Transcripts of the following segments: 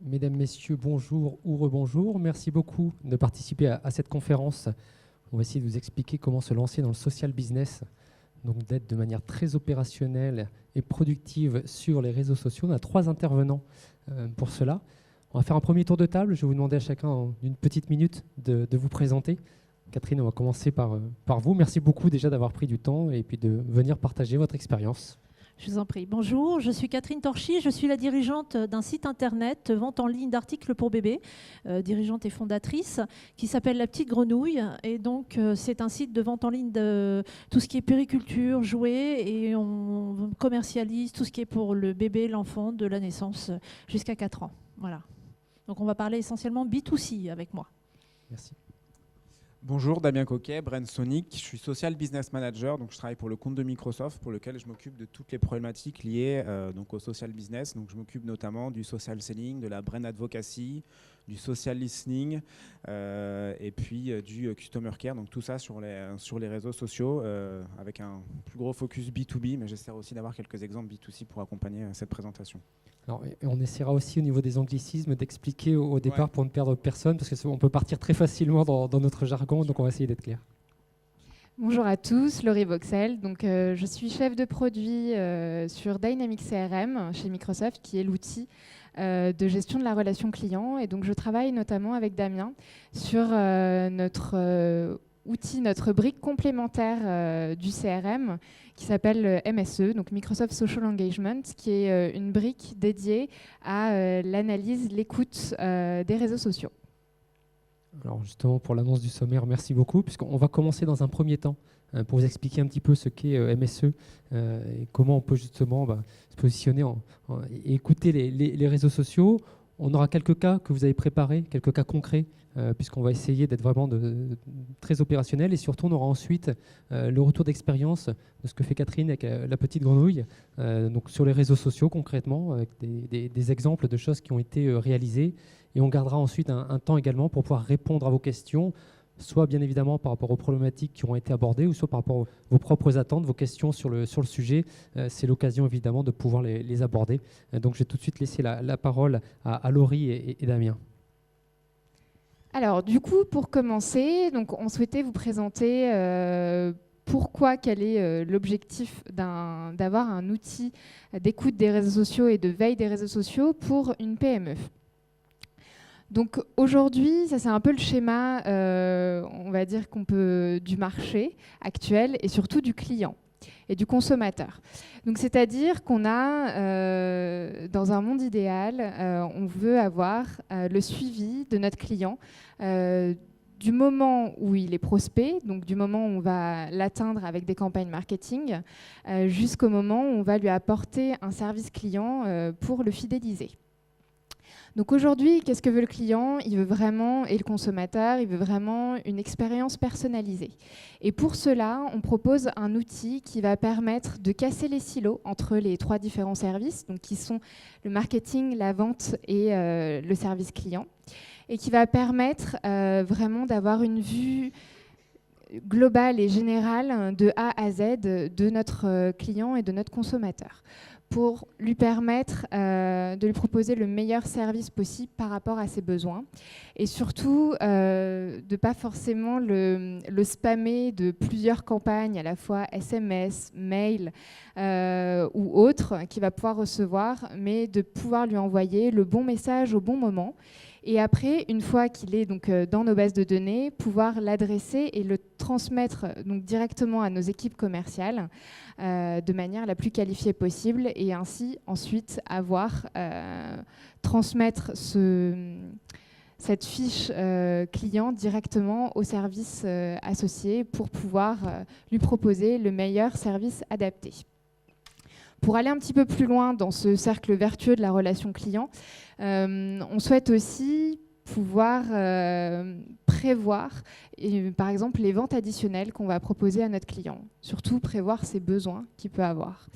Mesdames, Messieurs, bonjour ou rebonjour. Merci beaucoup de participer à cette conférence. On va essayer de vous expliquer comment se lancer dans le social business, donc d'être de manière très opérationnelle et productive sur les réseaux sociaux. On a 3 intervenants pour cela. On va faire un premier tour de table. Je vais vous demander à chacun en une petite minute de vous présenter. Catherine, on va commencer par vous. Merci beaucoup déjà d'avoir pris du temps et puis de venir partager votre expérience. Je vous en prie. Bonjour, je suis Catherine Torchy, je suis la dirigeante d'un site internet vente en ligne d'articles pour bébés, dirigeante et fondatrice, qui s'appelle La Petite Grenouille. Et donc, c'est un site de vente en ligne de tout ce qui est périculture, jouets, et on commercialise tout ce qui est pour le bébé, l'enfant, de la naissance jusqu'à 4 ans. Voilà. Donc, on va parler essentiellement B2C avec moi. Merci. Bonjour, Damien Coquet, Brand Sonic. Je suis Social Business Manager, donc je travaille pour le compte de Microsoft, pour lequel je m'occupe de toutes les problématiques liées donc au social business. Donc je m'occupe notamment du social selling, de la brand advocacy, du social listening et puis du customer care. Donc tout ça sur les réseaux sociaux avec un plus gros focus B2B, mais j'essaie aussi d'avoir quelques exemples B2C pour accompagner cette présentation. Alors, on essaiera aussi au niveau des anglicismes d'expliquer au départ pour ne perdre personne, parce qu'on peut partir très facilement dans notre jargon, donc on va essayer d'être clair. Bonjour à tous, Laurie Voxel. Donc, je suis chef de produit sur Dynamics CRM chez Microsoft, qui est l'outil de gestion de la relation client. Et donc, je travaille notamment avec Damien sur notre outil, notre brique complémentaire du CRM qui s'appelle MSE, donc Microsoft Social Engagement, qui est une brique dédiée à l'analyse, l'écoute des réseaux sociaux. Alors justement, pour l'annonce du sommaire, merci beaucoup, puisqu'on va commencer dans un premier temps pour vous expliquer un petit peu ce qu'est MSE et comment on peut justement se positionner et écouter les réseaux sociaux. On aura quelques cas que vous avez préparés, quelques cas concrets, puisqu'on va essayer d'être vraiment très opérationnel. Et surtout, on aura ensuite le retour d'expérience de ce que fait Catherine avec la petite grenouille, donc sur les réseaux sociaux concrètement, avec des exemples de choses qui ont été réalisées. Et on gardera ensuite un temps également pour pouvoir répondre à vos questions, soit bien évidemment par rapport aux problématiques qui ont été abordées, ou soit par rapport à vos propres attentes, vos questions sur le sujet. C'est l'occasion évidemment de pouvoir les aborder. Donc je vais tout de suite laisser la parole à Laurie et Damien. Alors du coup, pour commencer, donc, on souhaitait vous présenter quel est l'objectif d'avoir un outil d'écoute des réseaux sociaux et de veille des réseaux sociaux pour une PME. Donc aujourd'hui, ça c'est un peu le schéma, on va dire du marché actuel et surtout du client et du consommateur. Donc c'est-à-dire qu'on a, dans un monde idéal, on veut avoir le suivi de notre client du moment où il est prospect, donc du moment où on va l'atteindre avec des campagnes marketing, jusqu'au moment où on va lui apporter un service client pour le fidéliser. Donc aujourd'hui, qu'est-ce que veut le client ? Il veut vraiment, et le consommateur, il veut vraiment une expérience personnalisée. Et pour cela, on propose un outil qui va permettre de casser les silos entre les 3 différents services, donc qui sont le marketing, la vente et le service client, et qui va permettre vraiment d'avoir une vue globale et générale de A à Z de notre client et de notre consommateur, pour lui permettre de lui proposer le meilleur service possible par rapport à ses besoins et surtout de ne pas forcément le spammer de plusieurs campagnes à la fois SMS, mail ou autres qu'il va pouvoir recevoir, mais de pouvoir lui envoyer le bon message au bon moment. Et après, une fois qu'il est donc dans nos bases de données, pouvoir l'adresser et le transmettre donc directement à nos équipes commerciales de manière la plus qualifiée possible, et ainsi ensuite transmettre cette fiche client directement au service associé pour pouvoir lui proposer le meilleur service adapté. Pour aller un petit peu plus loin dans ce cercle vertueux de la relation client, on souhaite aussi pouvoir prévoir, par exemple, les ventes additionnelles qu'on va proposer à notre client. Surtout prévoir ses besoins qu'il peut avoir.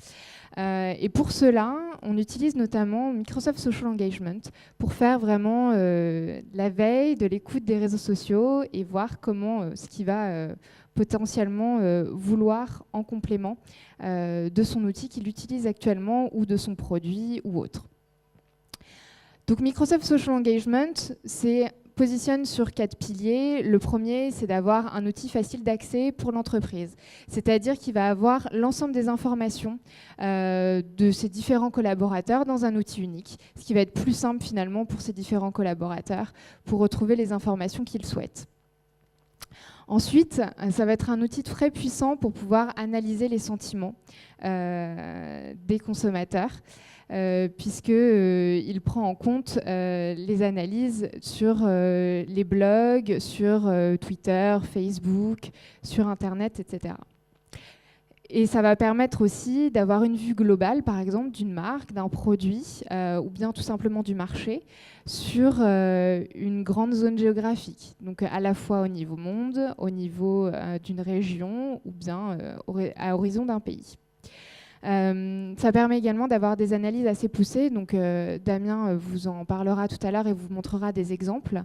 Et pour cela, on utilise notamment Microsoft Social Engagement pour faire vraiment la veille de l'écoute des réseaux sociaux et voir comment ce qu'il va potentiellement vouloir en complément de son outil qu'il utilise actuellement ou de son produit ou autre. Donc Microsoft Social Engagement positionne sur 4 piliers. Le premier, c'est d'avoir un outil facile d'accès pour l'entreprise. C'est-à-dire qu'il va avoir l'ensemble des informations de ses différents collaborateurs dans un outil unique, ce qui va être plus simple finalement pour ces différents collaborateurs pour retrouver les informations qu'ils souhaitent. Ensuite, ça va être un outil très puissant pour pouvoir analyser les sentiments des consommateurs, puisqu'il prend en compte les analyses sur les blogs, sur Twitter, Facebook, sur Internet, etc. Et ça va permettre aussi d'avoir une vue globale, par exemple, d'une marque, d'un produit, ou bien tout simplement du marché, sur une grande zone géographique. Donc à la fois au niveau monde, au niveau d'une région, ou bien à horizon d'un pays. Ça permet également d'avoir des analyses assez poussées. Donc Damien vous en parlera tout à l'heure et vous montrera des exemples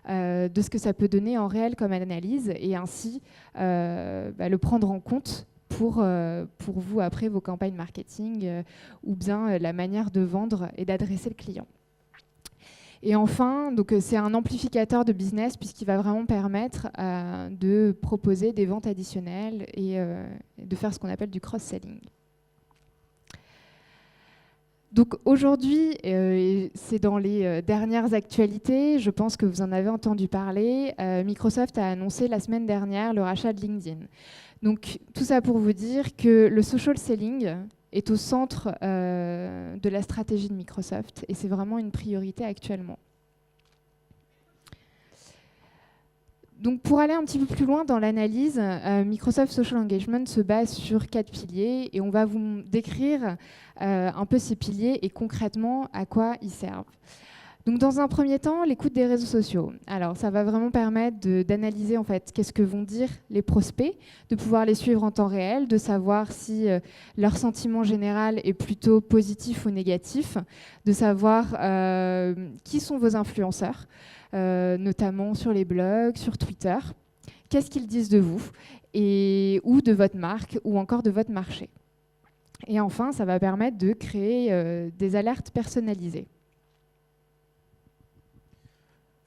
de ce que ça peut donner en réel comme analyse, et ainsi le prendre en compte pour vous après vos campagnes marketing ou bien la manière de vendre et d'adresser le client. Et enfin, donc c'est un amplificateur de business puisqu'il va vraiment permettre de proposer des ventes additionnelles et de faire ce qu'on appelle du cross-selling. Donc aujourd'hui, c'est dans les dernières actualités, je pense que vous en avez entendu parler, Microsoft a annoncé la semaine dernière le rachat de LinkedIn. Donc tout ça pour vous dire que le social selling est au centre de la stratégie de Microsoft et c'est vraiment une priorité actuellement. Donc pour aller un petit peu plus loin dans l'analyse, Microsoft Social Engagement se base sur 4 piliers et on va vous décrire un peu ces piliers et concrètement à quoi ils servent. Donc dans un premier temps, l'écoute des réseaux sociaux. Alors ça va vraiment permettre d'analyser en fait qu'est-ce que vont dire les prospects, de pouvoir les suivre en temps réel, de savoir si leur sentiment général est plutôt positif ou négatif, de savoir qui sont vos influenceurs, notamment sur les blogs, sur Twitter, qu'est-ce qu'ils disent de vous ou de votre marque ou encore de votre marché. Et enfin, ça va permettre de créer des alertes personnalisées.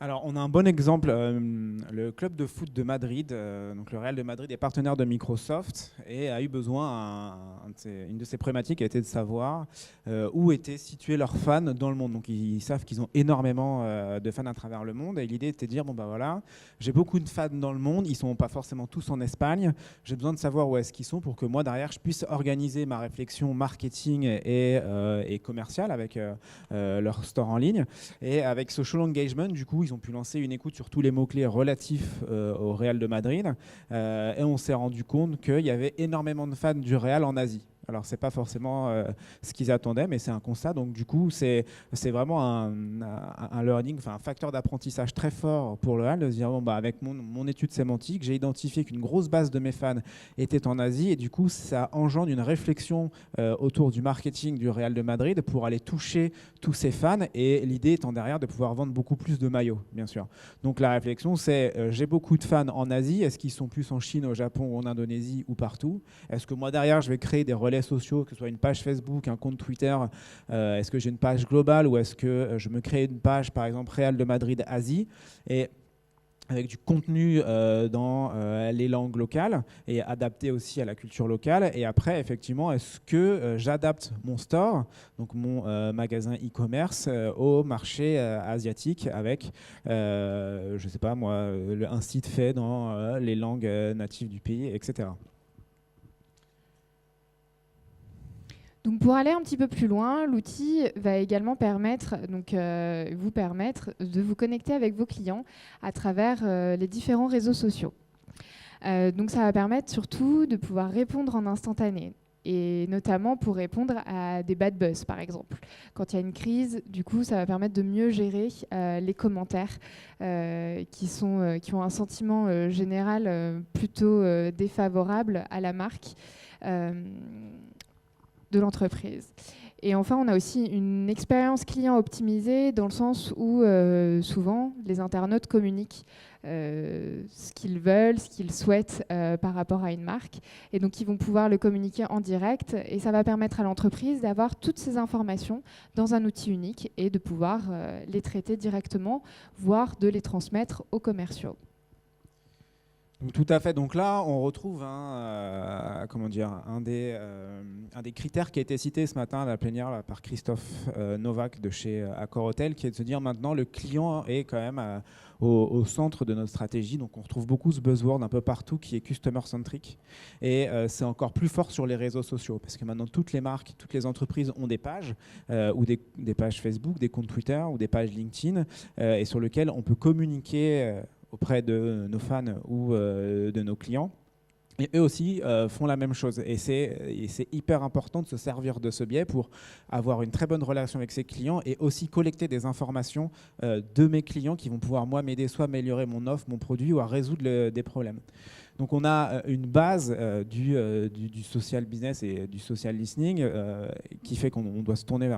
Alors, on a un bon exemple, le club de foot de Madrid, donc le Real de Madrid est partenaire de Microsoft et a eu besoin, une de ses problématiques a été de savoir où étaient situés leurs fans dans le monde. Donc, ils savent qu'ils ont énormément de fans à travers le monde et l'idée était de dire, bon ben voilà, j'ai beaucoup de fans dans le monde, ils ne sont pas forcément tous en Espagne, j'ai besoin de savoir où est-ce qu'ils sont pour que moi, derrière, je puisse organiser ma réflexion marketing et commerciale avec leur store en ligne. Et avec Social Engagement, du coup, ils ont pu lancer une écoute sur tous les mots-clés relatifs au Real de Madrid et on s'est rendu compte qu'il y avait énormément de fans du Real en Asie. Alors, ce n'est pas forcément ce qu'ils attendaient, mais c'est un constat. Donc, du coup, c'est vraiment un learning, enfin, un facteur d'apprentissage très fort pour le Real de se dire, bon, bah, avec mon étude sémantique, j'ai identifié qu'une grosse base de mes fans était en Asie et du coup, ça engendre une réflexion autour du marketing du Real de Madrid pour aller toucher tous ces fans et l'idée étant derrière de pouvoir vendre beaucoup plus de maillots, bien sûr. Donc, la réflexion, c'est j'ai beaucoup de fans en Asie. Est-ce qu'ils sont plus en Chine, au Japon, ou en Indonésie ou partout? Est-ce que moi, derrière, je vais créer des relais sociaux, que ce soit une page Facebook, un compte Twitter, est-ce que j'ai une page globale ou est-ce que je me crée une page, par exemple, Real de Madrid Asie et avec du contenu dans les langues locales et adapté aussi à la culture locale. Et après, effectivement, est-ce que j'adapte mon store, donc mon magasin e-commerce, au marché asiatique avec, je ne sais pas moi, un site fait dans les langues natives du pays, etc. Donc pour aller un petit peu plus loin, l'outil va également vous permettre de vous connecter avec vos clients à travers les différents réseaux sociaux. Donc ça va permettre surtout de pouvoir répondre en instantané et notamment pour répondre à des bad buzz par exemple. Quand il y a une crise, du coup ça va permettre de mieux gérer les commentaires qui ont un sentiment général plutôt défavorable à la marque de l'entreprise. Et enfin, on a aussi une expérience client optimisée dans le sens où souvent les internautes communiquent ce qu'ils veulent, ce qu'ils souhaitent par rapport à une marque. Et donc, ils vont pouvoir le communiquer en direct. Et ça va permettre à l'entreprise d'avoir toutes ces informations dans un outil unique et de pouvoir les traiter directement, voire de les transmettre aux commerciaux. Donc, tout à fait. Donc là, on retrouve comment dire, un des critères qui a été cité ce matin à la plénière là, par Christophe Novak de chez Accor Hotel, qui est de se dire maintenant le client est quand même au centre de notre stratégie. Donc on retrouve beaucoup ce buzzword un peu partout qui est customer centric. Et c'est encore plus fort sur les réseaux sociaux parce que maintenant toutes les marques, toutes les entreprises ont des pages ou des pages Facebook, des comptes Twitter ou des pages LinkedIn et sur lesquelles on peut communiquer auprès de nos fans ou de nos clients. Et eux aussi font la même chose. Et c'est hyper important de se servir de ce biais pour avoir une très bonne relation avec ses clients et aussi collecter des informations de mes clients qui vont pouvoir, moi, m'aider soit à améliorer mon offre, mon produit ou à résoudre des problèmes. Donc on a une base du social business et du social listening qui fait qu'on doit se tourner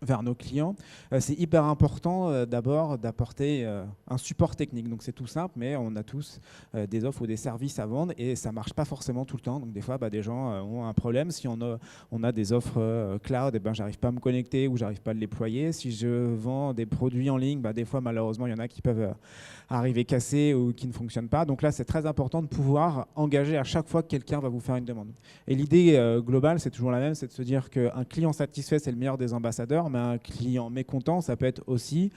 vers nos clients. C'est hyper important d'abord d'apporter un support technique. Donc c'est tout simple, mais on a tous des offres ou des services à vendre et ça ne marche pas forcément tout le temps. Donc des fois, des gens ont un problème. Si on a des offres cloud, et j'arrive pas à me connecter ou j'arrive pas à le déployer. Si je vends des produits en ligne, des fois malheureusement, il y en a qui peuvent arriver cassés ou qui ne fonctionnent pas. Donc là, c'est très important de pouvoir engager à chaque fois que quelqu'un va vous faire une demande. Et l'idée globale, c'est toujours la même, c'est de se dire qu'un client satisfait, c'est le meilleur des ambassadeurs, mais un client mécontent, ça peut être aussi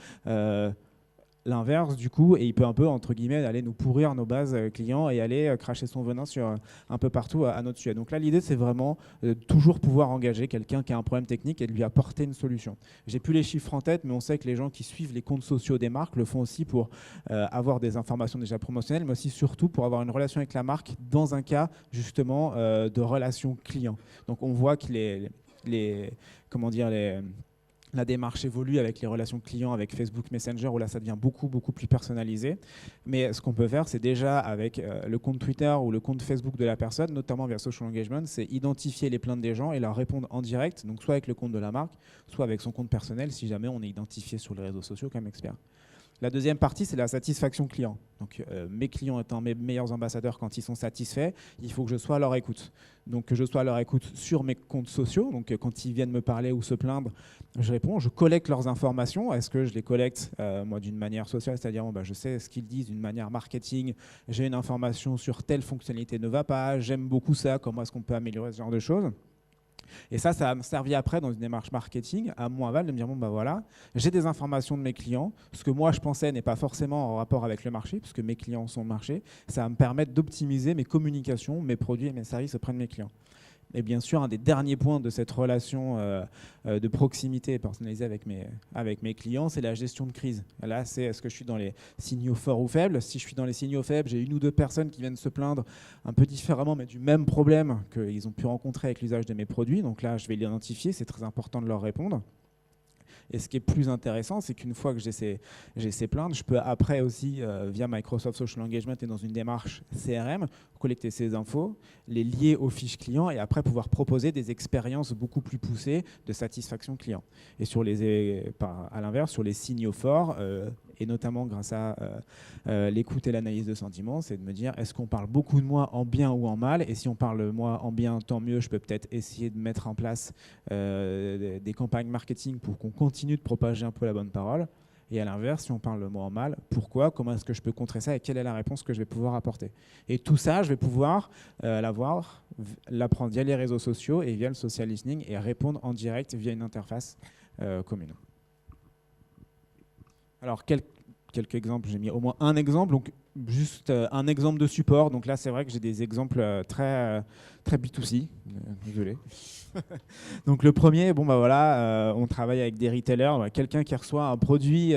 l'inverse du coup, et il peut un peu, entre guillemets, aller nous pourrir nos bases clients et aller cracher son venin sur un peu partout à notre sujet. Donc là, l'idée, c'est vraiment toujours pouvoir engager quelqu'un qui a un problème technique et de lui apporter une solution. J'ai plus les chiffres en tête, mais on sait que les gens qui suivent les comptes sociaux des marques le font aussi pour avoir des informations déjà promotionnelles, mais aussi surtout pour avoir une relation avec la marque dans un cas justement de relation client. Donc on voit que la démarche évolue avec les relations clients, avec Facebook Messenger, où là, ça devient beaucoup, beaucoup plus personnalisé. Mais ce qu'on peut faire, c'est déjà avec le compte Twitter ou le compte Facebook de la personne, notamment via Social Engagement, c'est identifier les plaintes des gens et leur répondre en direct, donc soit avec le compte de la marque, soit avec son compte personnel, si jamais on est identifié sur les réseaux sociaux comme expert. La deuxième partie, c'est la satisfaction client. Donc, mes clients étant mes meilleurs ambassadeurs quand ils sont satisfaits, il faut que je sois à leur écoute. Donc, que je sois à leur écoute sur mes comptes sociaux. Donc, quand ils viennent me parler ou se plaindre, je réponds. Je collecte leurs informations. Est-ce que je les collecte, moi, d'une manière sociale, c'est-à-dire, je sais ce qu'ils disent d'une manière marketing. J'ai une information sur telle fonctionnalité ne va pas. J'aime beaucoup ça. Comment est-ce qu'on peut améliorer ce genre de choses ? Et ça va me servir après dans une démarche marketing à mon aval de me dire voilà, j'ai des informations de mes clients, ce que moi je pensais n'est pas forcément en rapport avec le marché, puisque mes clients sont le marché, ça va me permettre d'optimiser mes communications, mes produits et mes services auprès de mes clients. Et bien sûr, un des derniers points de cette relation de proximité personnalisée avec mes clients, c'est la gestion de crise. Là, c'est est-ce que je suis dans les signaux forts ou faibles ? Si je suis dans les signaux faibles, j'ai une ou deux personnes qui viennent se plaindre un peu différemment, mais du même problème qu'ils ont pu rencontrer avec l'usage de mes produits. Donc là, je vais l'identifier, c'est très important de leur répondre. Et ce qui est plus intéressant, c'est qu'une fois que j'ai ces plaintes, je peux après aussi, via Microsoft Social Engagement et dans une démarche CRM, collecter ces infos, les lier aux fiches clients et après pouvoir proposer des expériences beaucoup plus poussées de satisfaction client. Et à l'inverse, sur les signaux forts, et notamment grâce à l'écoute et l'analyse de sentiments, c'est de me dire est-ce qu'on parle beaucoup de moi en bien ou en mal ? Et si on parle de moi en bien, tant mieux, je peux peut-être essayer de mettre en place des campagnes marketing pour qu'on continue de propager un peu la bonne parole. Et à l'inverse, si on parle de moi en mal, pourquoi ? Comment est-ce que je peux contrer ça ? Et quelle est la réponse que je vais pouvoir apporter ? Et tout ça, je vais pouvoir l'apprendre via les réseaux sociaux et via le social listening et répondre en direct via une interface commune. Alors, quelques exemples, j'ai mis au moins un exemple, donc juste un exemple de support. Donc là, c'est vrai que j'ai des exemples très B2C, désolé. Donc le premier, on travaille avec des retailers, quelqu'un qui reçoit un produit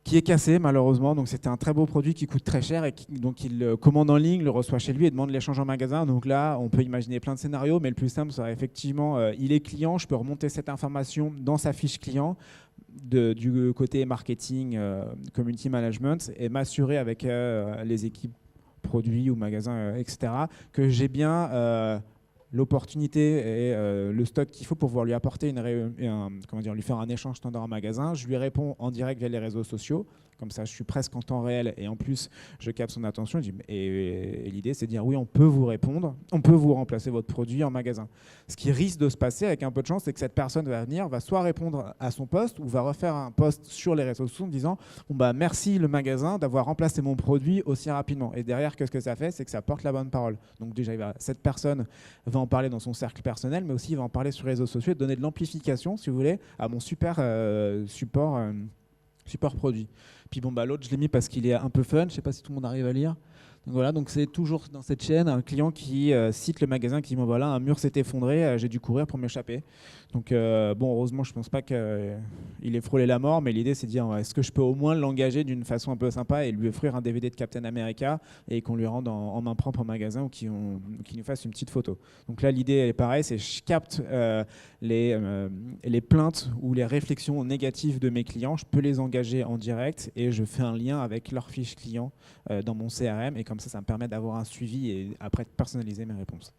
qui est cassé malheureusement, donc c'était un très beau produit qui coûte très cher et donc il le commande en ligne, le reçoit chez lui et demande l'échange en magasin. Donc là, on peut imaginer plein de scénarios, mais le plus simple serait effectivement, il est client, je peux remonter cette information dans sa fiche client du côté marketing, community management et m'assurer avec les équipes produits ou magasins, etc., que j'ai bien l'opportunité et le stock qu'il faut pour pouvoir lui apporter lui faire un échange standard en magasin. Je lui réponds en direct via les réseaux sociaux. Comme ça, je suis presque en temps réel et en plus, je capte son attention. Et l'idée, c'est de dire oui, on peut vous répondre, on peut vous remplacer votre produit en magasin. Ce qui risque de se passer avec un peu de chance, c'est que cette personne va soit répondre à son post ou va refaire un post sur les réseaux sociaux en disant merci le magasin d'avoir remplacé mon produit aussi rapidement. Et derrière, qu'est-ce que ça fait? C'est que ça porte la bonne parole. Donc déjà, cette personne va en parler dans son cercle personnel, mais aussi il va en parler sur les réseaux sociaux et donner de l'amplification, si vous voulez, à mon super support produit. Puis l'autre, je l'ai mis parce qu'il est un peu fun. Je ne sais pas si tout le monde arrive à lire. Donc voilà, donc c'est toujours dans cette chaîne un client qui cite le magasin, qui dit voilà, un mur s'est effondré, j'ai dû courir pour m'échapper. Donc heureusement, je ne pense pas qu'il ait frôlé la mort, mais l'idée c'est de dire est-ce que je peux au moins l'engager d'une façon un peu sympa et lui offrir un DVD de Captain America et qu'on lui rende en main propre au magasin ou qu'il nous fasse une petite photo. Donc là, l'idée elle est pareille, c'est je capte les plaintes ou les réflexions négatives de mes clients, je peux les engager en direct et je fais un lien avec leur fiche client dans mon CRM et comme ça me permet d'avoir un suivi et après de personnaliser mes réponses.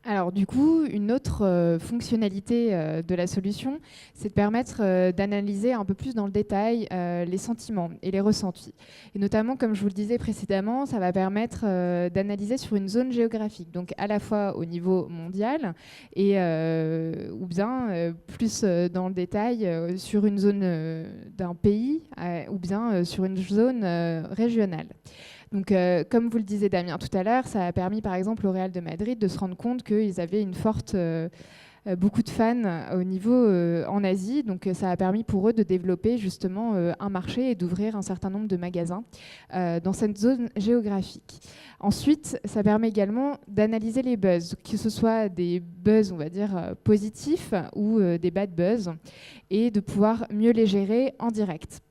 Alors du coup, une autre fonctionnalité de la solution, c'est de permettre d'analyser un peu plus dans le détail les sentiments et les ressentis. Et notamment, comme je vous le disais précédemment, ça va permettre d'analyser sur une zone géographique, donc à la fois au niveau mondial et ou bien plus dans le détail sur une zone d'un pays ou bien sur une zone régionale. Donc, comme vous le disiez Damien tout à l'heure, ça a permis par exemple au Real de Madrid de se rendre compte qu'ils avaient beaucoup de fans au niveau en Asie. Donc, ça a permis pour eux de développer justement un marché et d'ouvrir un certain nombre de magasins dans cette zone géographique. Ensuite, ça permet également d'analyser les buzz, que ce soit des buzz, on va dire, positifs ou des bad buzz, et de pouvoir mieux les gérer en direct.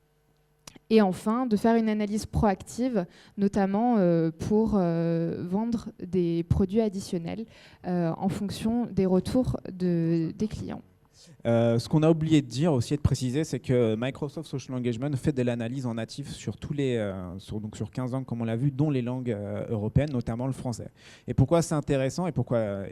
Et enfin, de faire une analyse proactive, notamment pour vendre des produits additionnels en fonction des retours des clients. Ce qu'on a oublié de dire aussi et de préciser, c'est que Microsoft Social Engagement fait de l'analyse en natif sur sur 15 langues, comme on l'a vu, dont les langues européennes, notamment le français. Et pourquoi c'est intéressant et pourquoi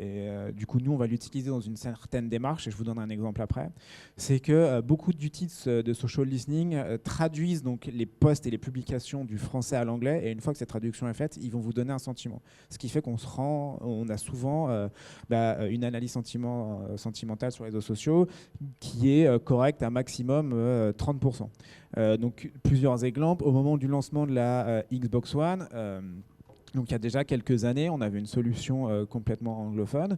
du coup, nous, on va l'utiliser dans une certaine démarche, et je vous donne un exemple après, c'est que beaucoup d'outils de social listening traduisent donc les posts et les publications du français à l'anglais, et une fois que cette traduction est faite, ils vont vous donner un sentiment. Ce qui fait on a souvent une analyse sentimentale sur les réseaux sociaux, qui est correct à maximum 30%. Donc plusieurs exemples. Au moment du lancement de la Xbox One, donc il y a déjà quelques années, on avait une solution complètement anglophone.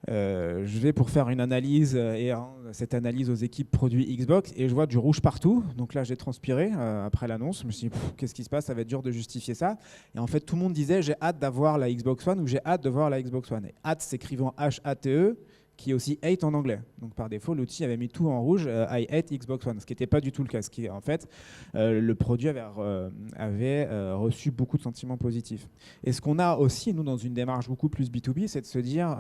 Je vais pour faire une analyse et cette analyse aux équipes produits Xbox et je vois du rouge partout. Donc là, j'ai transpiré après l'annonce. Je me suis dit, qu'est-ce qui se passe? Ça va être dur de justifier ça. Et en fait, tout le monde disait, j'ai hâte d'avoir la Xbox One ou j'ai hâte de voir la Xbox One. Et hâte s'écrivant H-A-T-E, qui est aussi hate en anglais. Donc par défaut, l'outil avait mis tout en rouge, I hate Xbox One, ce qui n'était pas du tout le cas. En fait, le produit avait reçu beaucoup de sentiments positifs. Et ce qu'on a aussi, nous, dans une démarche beaucoup plus B2B, c'est de se dire,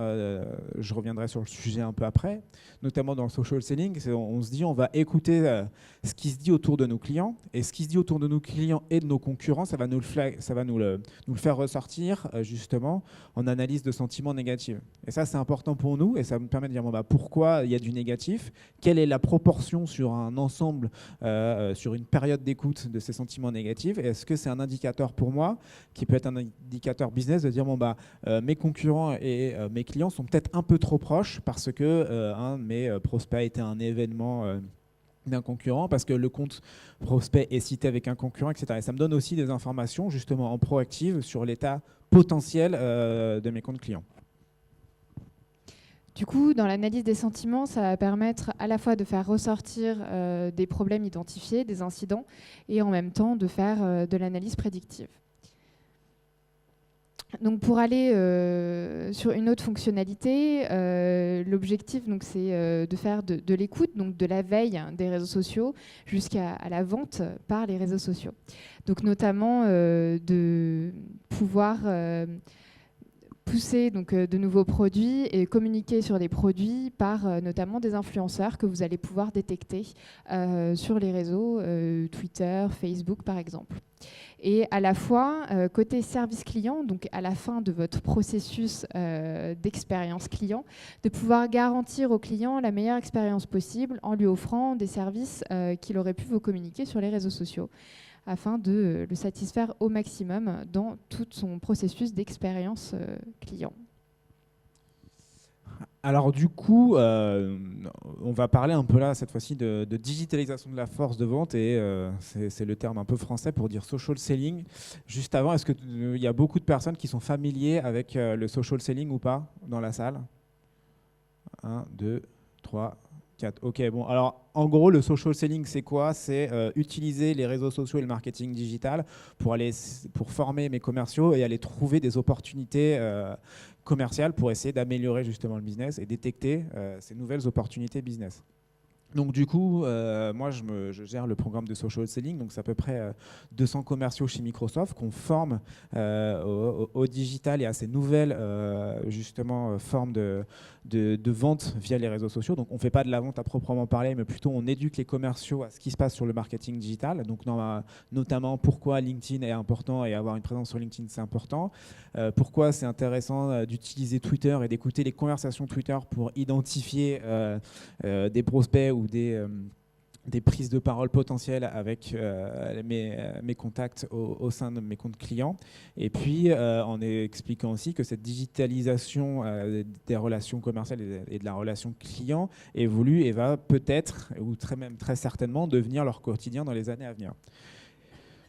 je reviendrai sur le sujet un peu après, notamment dans le social selling, on se dit, on va écouter ce qui se dit autour de nos clients, et ce qui se dit autour de nos clients et de nos concurrents, ça va nous le faire ressortir, justement, en analyse de sentiments négatifs. Et ça, c'est important pour nous, et ça me permet de dire pourquoi il y a du négatif, quelle est la proportion sur un ensemble, sur une période d'écoute de ces sentiments négatifs, et est-ce que c'est un indicateur pour moi qui peut être un indicateur business de dire mes concurrents et mes clients sont peut-être un peu trop proches parce que un de mes prospects était un événement d'un concurrent, parce que le compte prospect est cité avec un concurrent, etc. Et ça me donne aussi des informations justement en proactive sur l'état potentiel de mes comptes clients. Du coup, dans l'analyse des sentiments, ça va permettre à la fois de faire ressortir des problèmes identifiés, des incidents, et en même temps de faire de l'analyse prédictive. Donc pour aller sur une autre fonctionnalité, l'objectif c'est de faire de l'écoute, donc de la veille des réseaux sociaux jusqu'à la vente par les réseaux sociaux. Donc notamment de pouvoir pousser donc, de nouveaux produits et communiquer sur des produits par notamment des influenceurs que vous allez pouvoir détecter sur les réseaux Twitter, Facebook par exemple. Et à la fois, côté service client, donc à la fin de votre processus d'expérience client, de pouvoir garantir au client la meilleure expérience possible en lui offrant des services qu'il aurait pu vous communiquer sur les réseaux sociaux, afin de le satisfaire au maximum dans tout son processus d'expérience client. Alors du coup, on va parler un peu là, cette fois-ci, de digitalisation de la force de vente, et c'est le terme un peu français pour dire social selling. Juste avant, est-ce qu'il y a beaucoup de personnes qui sont familiers avec le social selling ou pas dans la salle? 1, 2, 3, 4. Ok, bon, alors en gros, le social selling, c'est quoi? C'est utiliser les réseaux sociaux et le marketing digital pour former mes commerciaux et aller trouver des opportunités commerciales pour essayer d'améliorer justement le business et détecter ces nouvelles opportunités business. Donc du coup, moi je gère le programme de social selling, donc c'est à peu près 200 commerciaux chez Microsoft qu'on forme au digital et à ces nouvelles justement formes de vente via les réseaux sociaux. Donc on ne fait pas de la vente à proprement parler, mais plutôt on éduque les commerciaux à ce qui se passe sur le marketing digital. Donc notamment pourquoi LinkedIn est important et avoir une présence sur LinkedIn c'est important. Pourquoi c'est intéressant d'utiliser Twitter et d'écouter les conversations Twitter pour identifier des prospects ou des prises de parole potentielles avec mes contacts au sein de mes comptes clients. Et puis, en expliquant aussi que cette digitalisation des relations commerciales et de la relation client évolue et va peut-être, ou très certainement, devenir leur quotidien dans les années à venir.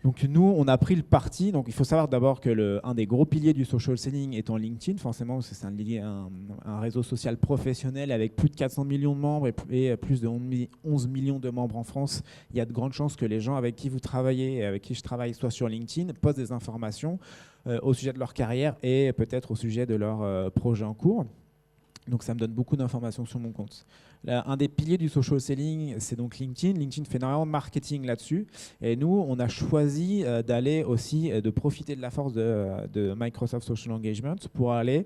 Donc nous, on a pris le parti. Donc il faut savoir d'abord que un des gros piliers du social selling étant LinkedIn, forcément, c'est un réseau social professionnel avec plus de 400 millions de membres et plus de 11 millions de membres en France. Il y a de grandes chances que les gens avec qui vous travaillez et avec qui je travaille soient sur LinkedIn, postent des informations au sujet de leur carrière et peut-être au sujet de leur projet en cours. Donc ça me donne beaucoup d'informations sur mon compte. Un des piliers du social selling, c'est donc LinkedIn. LinkedIn fait énormément de marketing là-dessus. Et nous, on a choisi d'aller aussi, de profiter de la force de Microsoft Social Engagement pour aller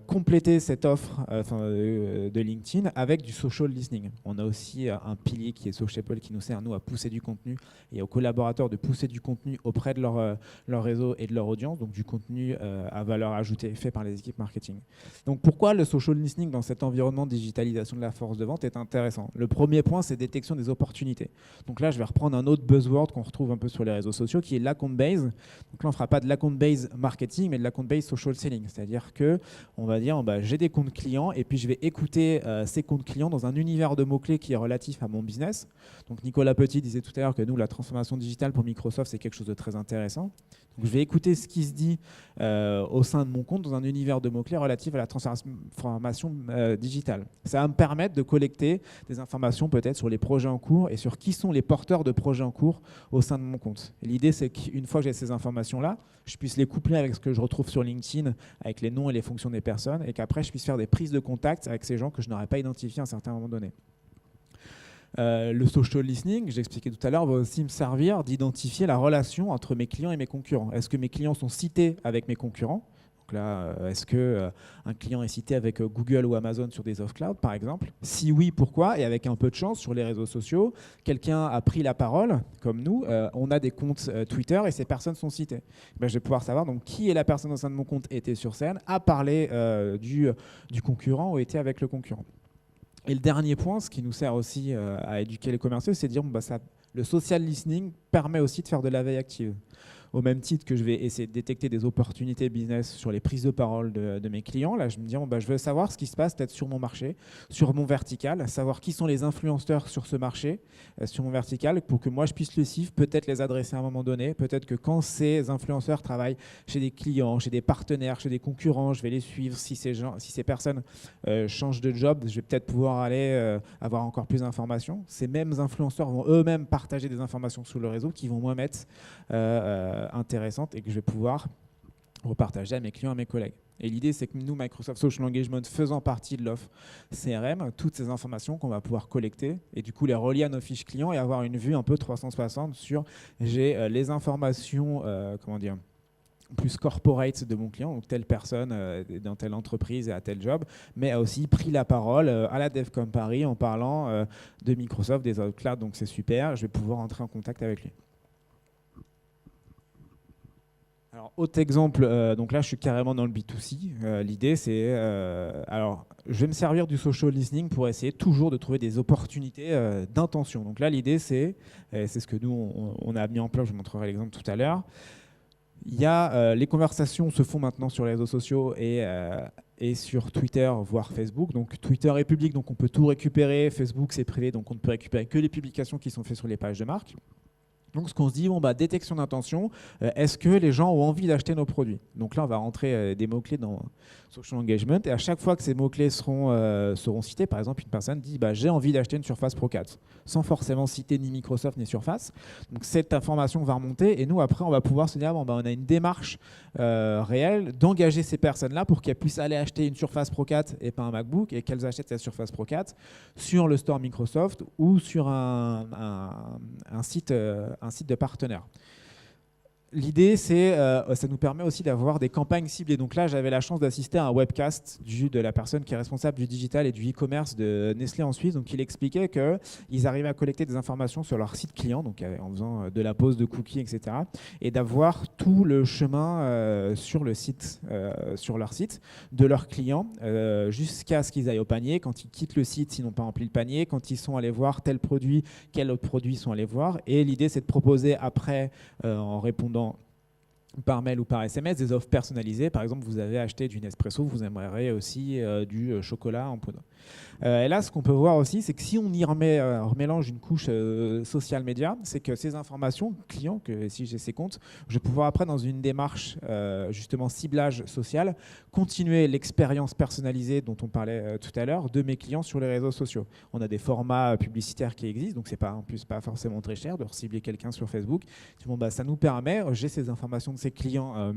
compléter cette offre de LinkedIn avec du social listening. On a aussi un pilier qui est Sociable qui nous sert, nous, à pousser du contenu et aux collaborateurs de pousser du contenu auprès de leur réseau et de leur audience, donc du contenu à valeur ajoutée fait par les équipes marketing. Donc pourquoi le social listening dans cet environnement de digitalisation de la force de vente est intéressant? Le premier point, c'est détection des opportunités. Donc là, je vais reprendre un autre buzzword qu'on retrouve un peu sur les réseaux sociaux qui est l'account base. Donc là, on ne fera pas de l'account base marketing, mais de l'account base social selling. C'est-à-dire que on va dire, j'ai des comptes clients et puis je vais écouter ces comptes clients dans un univers de mots-clés qui est relatif à mon business. Donc Nicolas Petit disait tout à l'heure que nous, la transformation digitale pour Microsoft, c'est quelque chose de très intéressant. Donc je vais écouter ce qui se dit au sein de mon compte dans un univers de mots-clés relatif à la transformation digitale. Ça va me permettre de collecter des informations peut-être sur les projets en cours et sur qui sont les porteurs de projets en cours au sein de mon compte. L'idée, c'est qu'une fois que j'ai ces informations-là, je puisse les coupler avec ce que je retrouve sur LinkedIn, avec les noms et les fonctions des personnes, et qu'après, je puisse faire des prises de contact avec ces gens que je n'aurais pas identifiés à un certain moment donné. Le social listening, j'ai expliqué tout à l'heure, va aussi me servir d'identifier la relation entre mes clients et mes concurrents. Est-ce que mes clients sont cités avec mes concurrents ? Donc là, est-ce qu'un client est cité avec Google ou Amazon sur des off-cloud, par exemple? Si oui, pourquoi? Et avec un peu de chance, sur les réseaux sociaux, quelqu'un a pris la parole, comme nous, on a des comptes Twitter et ces personnes sont citées. Je vais pouvoir savoir donc, qui est la personne au sein de mon compte était sur scène, a parlé du concurrent ou était avec le concurrent. Et le dernier point, ce qui nous sert aussi à éduquer les commerciaux, c'est de dire le social listening permet aussi de faire de la veille active. Au même titre que je vais essayer de détecter des opportunités business sur les prises de parole de mes clients, là je me dis je veux savoir ce qui se passe peut-être sur mon marché, sur mon vertical, savoir qui sont les influenceurs sur ce marché, sur mon vertical, pour que moi je puisse le suivre, peut-être les adresser à un moment donné, peut-être que quand ces influenceurs travaillent chez des clients, chez des partenaires, chez des concurrents, je vais les suivre. Si ces personnes changent de job, je vais peut-être pouvoir aller avoir encore plus d'informations. Ces mêmes influenceurs vont eux-mêmes partager des informations sur le réseau qui vont moi mettre intéressantes et que je vais pouvoir repartager à mes clients, à mes collègues. Et l'idée, c'est que nous, Microsoft Social Engagement, faisant partie de l'offre CRM, toutes ces informations qu'on va pouvoir collecter et du coup les relier à nos fiches clients et avoir une vue un peu 360 sur j'ai les informations, plus corporate de mon client, donc telle personne dans telle entreprise et à tel job, mais a aussi pris la parole à la DevCon Paris en parlant de Microsoft, des autres clouds, donc c'est super, je vais pouvoir entrer en contact avec lui. Alors, autre exemple, donc là je suis carrément dans le B2C. L'idée c'est, alors je vais me servir du social listening pour essayer toujours de trouver des opportunités d'intention. Donc là l'idée c'est ce que nous on a mis en place, je vous montrerai l'exemple tout à l'heure. Il y a, les conversations se font maintenant sur les réseaux sociaux et sur Twitter, voire Facebook. Donc Twitter est public, donc on peut tout récupérer. Facebook c'est privé, donc on ne peut récupérer que les publications qui sont faites sur les pages de marque. Donc, ce qu'on se dit, bon, détection d'intention, est-ce que les gens ont envie d'acheter nos produits? Donc là, on va rentrer des mots-clés dans social engagement. Et à chaque fois que ces mots-clés seront cités, par exemple, une personne dit j'ai envie d'acheter une Surface Pro 4, sans forcément citer ni Microsoft ni Surface. Donc cette information va remonter. Et nous, après, on va pouvoir se dire on a une démarche réelle d'engager ces personnes-là pour qu'elles puissent aller acheter une Surface Pro 4 et pas un MacBook, et qu'elles achètent cette Surface Pro 4 sur le store Microsoft ou sur un site de partenaire. L'idée, c'est ça nous permet aussi d'avoir des campagnes ciblées. Donc là, j'avais la chance d'assister à un webcast de la personne qui est responsable du digital et du e-commerce de Nestlé en Suisse. Donc il expliquait qu'ils arrivaient à collecter des informations sur leur site client, donc en faisant de la pose de cookies, etc. Et d'avoir tout le chemin sur le site, sur leur site, de leurs clients, jusqu'à ce qu'ils aillent au panier. Quand ils quittent le site, s'ils n'ont pas rempli le panier. Quand ils sont allés voir tel produit, quels autres produits sont allés voir. Et l'idée, c'est de proposer après, en répondant par mail ou par SMS, des offres personnalisées. Par exemple, vous avez acheté du Nespresso, vous aimeriez aussi du chocolat en poudre. Et là, ce qu'on peut voir aussi, c'est que si on y remélange une couche social media, c'est que ces informations clients, que si j'ai ces comptes, je vais pouvoir après, dans une démarche justement ciblage social, continuer l'expérience personnalisée dont on parlait tout à l'heure de mes clients sur les réseaux sociaux. On a des formats publicitaires qui existent, donc c'est pas en plus pas forcément très cher de cibler quelqu'un sur Facebook. Ça nous permet, j'ai ces informations de ces clients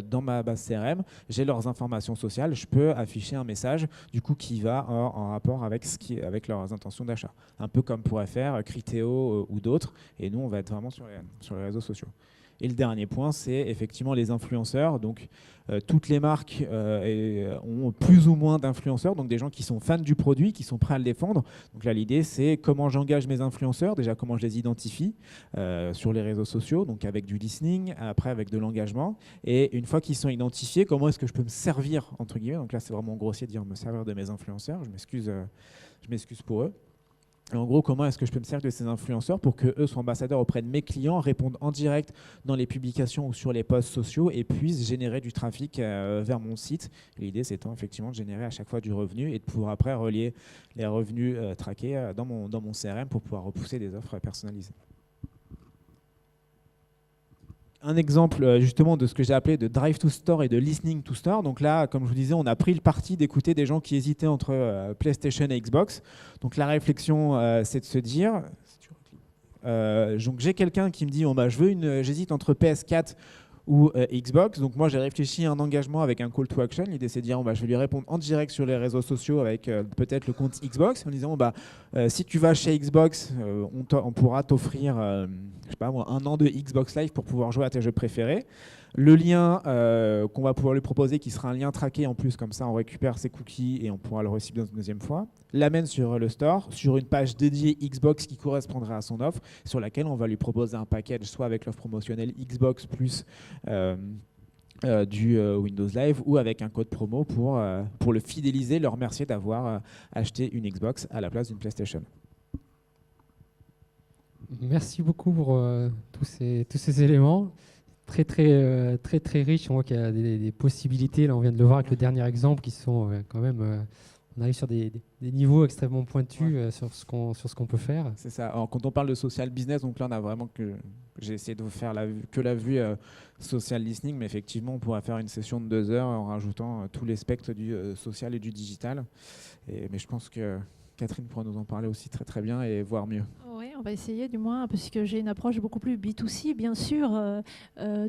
dans ma base CRM, j'ai leurs informations sociales, je peux afficher un message du coup qui va en rapport avec leurs intentions d'achat. Un peu comme pourrait faire Criteo ou d'autres, et nous on va être vraiment sur les réseaux sociaux. Et le dernier point, c'est effectivement les influenceurs. Donc, toutes les marques ont plus ou moins d'influenceurs, donc des gens qui sont fans du produit, qui sont prêts à le défendre. Donc là, l'idée, c'est comment j'engage mes influenceurs, déjà comment je les identifie sur les réseaux sociaux, donc avec du listening, après avec de l'engagement. Et une fois qu'ils sont identifiés, comment est-ce que je peux me servir, entre guillemets, donc là, c'est vraiment grossier de dire me servir de mes influenceurs, je m'excuse pour eux. Et en gros, comment est-ce que je peux me servir de ces influenceurs pour qu'eux soient ambassadeurs auprès de mes clients, répondent en direct dans les publications ou sur les posts sociaux et puissent générer du trafic vers mon site. L'idée, c'est effectivement de générer à chaque fois du revenu et de pouvoir après relier les revenus traqués dans mon CRM pour pouvoir repousser des offres personnalisées. Un exemple justement de ce que j'ai appelé de drive to store et de listening to store. Donc là, comme je vous disais, on a pris le parti d'écouter des gens qui hésitaient entre PlayStation et Xbox. Donc la réflexion, c'est de se dire, donc j'ai quelqu'un qui me dit, j'hésite entre PS4 ou Xbox. Donc moi, j'ai réfléchi à un engagement avec un call to action. L'idée, c'est de dire, je vais lui répondre en direct sur les réseaux sociaux avec peut-être le compte Xbox, en disant, si tu vas chez Xbox, on pourra t'offrir je sais pas moi, 1 an de Xbox Live pour pouvoir jouer à tes jeux préférés. Le lien qu'on va pouvoir lui proposer, qui sera un lien traqué en plus, comme ça on récupère ses cookies et on pourra le recibler une deuxième fois, l'amène sur le store, sur une page dédiée Xbox qui correspondra à son offre, sur laquelle on va lui proposer un package, soit avec l'offre promotionnelle Xbox plus du Windows Live, ou avec un code promo pour le fidéliser, le remercier d'avoir acheté une Xbox à la place d'une PlayStation. Merci beaucoup pour tous ces éléments. Très riche. On voit qu'il y a des possibilités. Là, on vient de le voir avec le dernier exemple qui sont quand même. On arrive sur des niveaux extrêmement pointus sur ce qu'on peut faire. C'est ça. Alors, quand on parle de social business, donc là, on a vraiment j'ai essayé de vous faire la vue social listening, mais effectivement, on pourrait faire une session de 2 heures en rajoutant tous les spectres du social et du digital. Mais je pense que Catherine pourra nous en parler aussi très bien et voir mieux. Oui, on va essayer du moins, parce que j'ai une approche beaucoup plus B2C, bien sûr,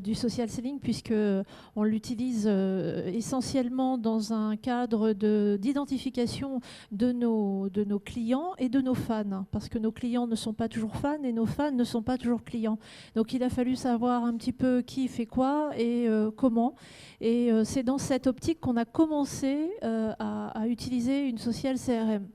du social selling, puisqu'on l'utilise essentiellement dans un cadre d'identification de nos clients et de nos fans, parce que nos clients ne sont pas toujours fans et nos fans ne sont pas toujours clients. Donc il a fallu savoir un petit peu qui fait quoi et comment. Et c'est dans cette optique qu'on a commencé à utiliser une social CRM.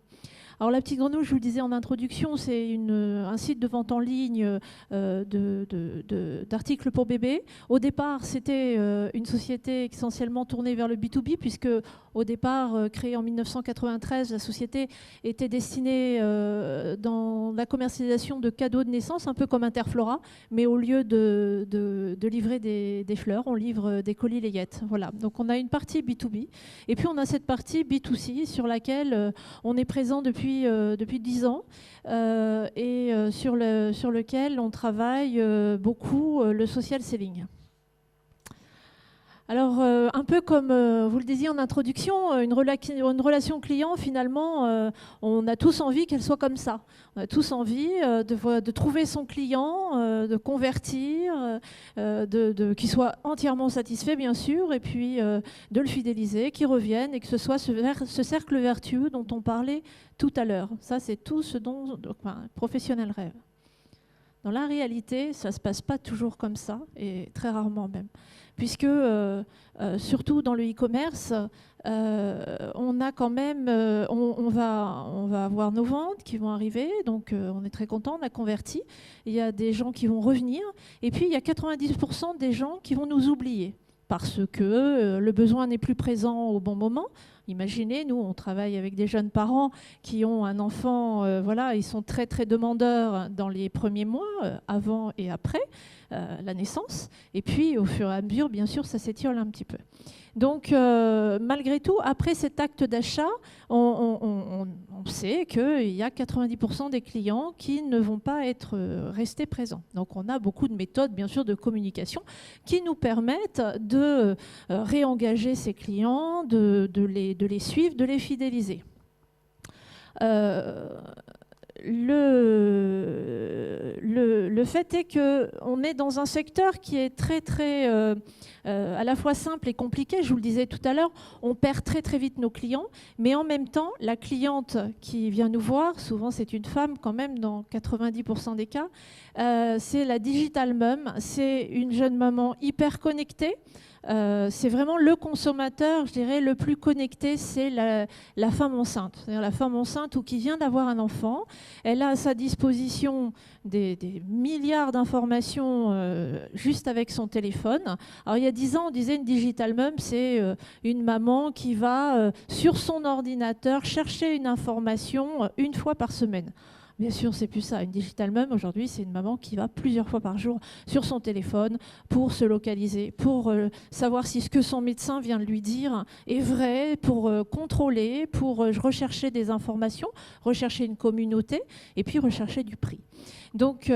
Alors La Petite Grenouille, je vous le disais en introduction, c'est un site de vente en ligne d'articles pour bébés. Au départ, c'était une société essentiellement tournée vers le B2B, puisque au départ, créée en 1993, la société était destinée dans la commercialisation de cadeaux de naissance, un peu comme Interflora, mais au lieu de livrer des fleurs, on livre des colis layettes. Voilà. Donc on a une partie B2B, et puis on a cette partie B2C sur laquelle on est présent depuis 10 ans et sur lequel on travaille beaucoup le social selling. Alors, un peu comme vous le disiez en introduction, une relation client, finalement, on a tous envie qu'elle soit comme ça. On a tous envie de trouver son client, de convertir, qu'il soit entièrement satisfait, bien sûr, et puis de le fidéliser, qu'il revienne, et que ce soit ce cercle vertueux dont on parlait tout à l'heure. Ça, c'est tout ce dont un professionnel rêve. Dans la réalité, ça ne se passe pas toujours comme ça, et très rarement même. Puisque, surtout dans le e-commerce, on a quand même, on va avoir nos ventes qui vont arriver, donc on est très content, on a converti. Il y a des gens qui vont revenir, et puis il y a 90% des gens qui vont nous oublier, parce que le besoin n'est plus présent au bon moment. Imaginez, nous, on travaille avec des jeunes parents qui ont un enfant, voilà, ils sont très, très demandeurs dans les premiers mois, avant et après la naissance. Et puis, au fur et à mesure, bien sûr, ça s'étiole un petit peu. Donc, malgré tout, après cet acte d'achat, on sait qu'il y a 90% des clients qui ne vont pas restés présents. Donc, on a beaucoup de méthodes, bien sûr, de communication qui nous permettent de réengager ces clients, de les suivre, de les fidéliser. Le fait est qu'on est dans un secteur qui est très, très à la fois simple et compliqué. Je vous le disais tout à l'heure, on perd très, très vite nos clients, mais en même temps, la cliente qui vient nous voir, souvent c'est une femme quand même dans 90% des cas, c'est la digital mom, c'est une jeune maman hyper connectée. C'est vraiment le consommateur, je dirais, le plus connecté, c'est la femme enceinte. C'est-à-dire la femme enceinte ou qui vient d'avoir un enfant. Elle a à sa disposition des milliards d'informations juste avec son téléphone. Alors il y a 10 ans, on disait une digital mom, c'est une maman qui va sur son ordinateur chercher une information une fois par semaine. Bien sûr, c'est plus ça. Une digital mom, aujourd'hui, c'est une maman qui va plusieurs fois par jour sur son téléphone pour se localiser, pour savoir si ce que son médecin vient de lui dire est vrai, pour contrôler, pour rechercher des informations, rechercher une communauté et puis rechercher du prix. Donc,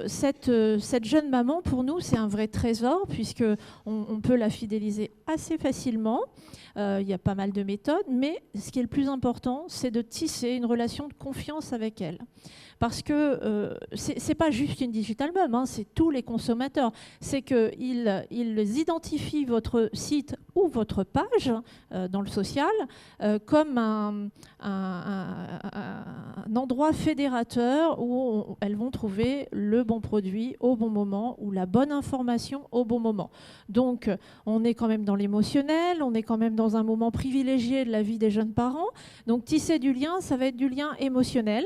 cette jeune maman, pour nous, c'est un vrai trésor puisqu'on peut la fidéliser assez facilement. Il y a pas mal de méthodes, mais ce qui est le plus important, c'est de tisser une relation de confiance avec elle. Parce que c'est pas juste une digital mom, hein, c'est tous les consommateurs. C'est qu'ils identifient votre site ou votre page dans le social comme un endroit fédérateur où elles vont trouver le bon produit au bon moment ou la bonne information au bon moment. Donc, on est quand même dans l'émotionnel, on est quand même dans un moment privilégié de la vie des jeunes parents. Donc, tisser du lien, ça va être du lien émotionnel,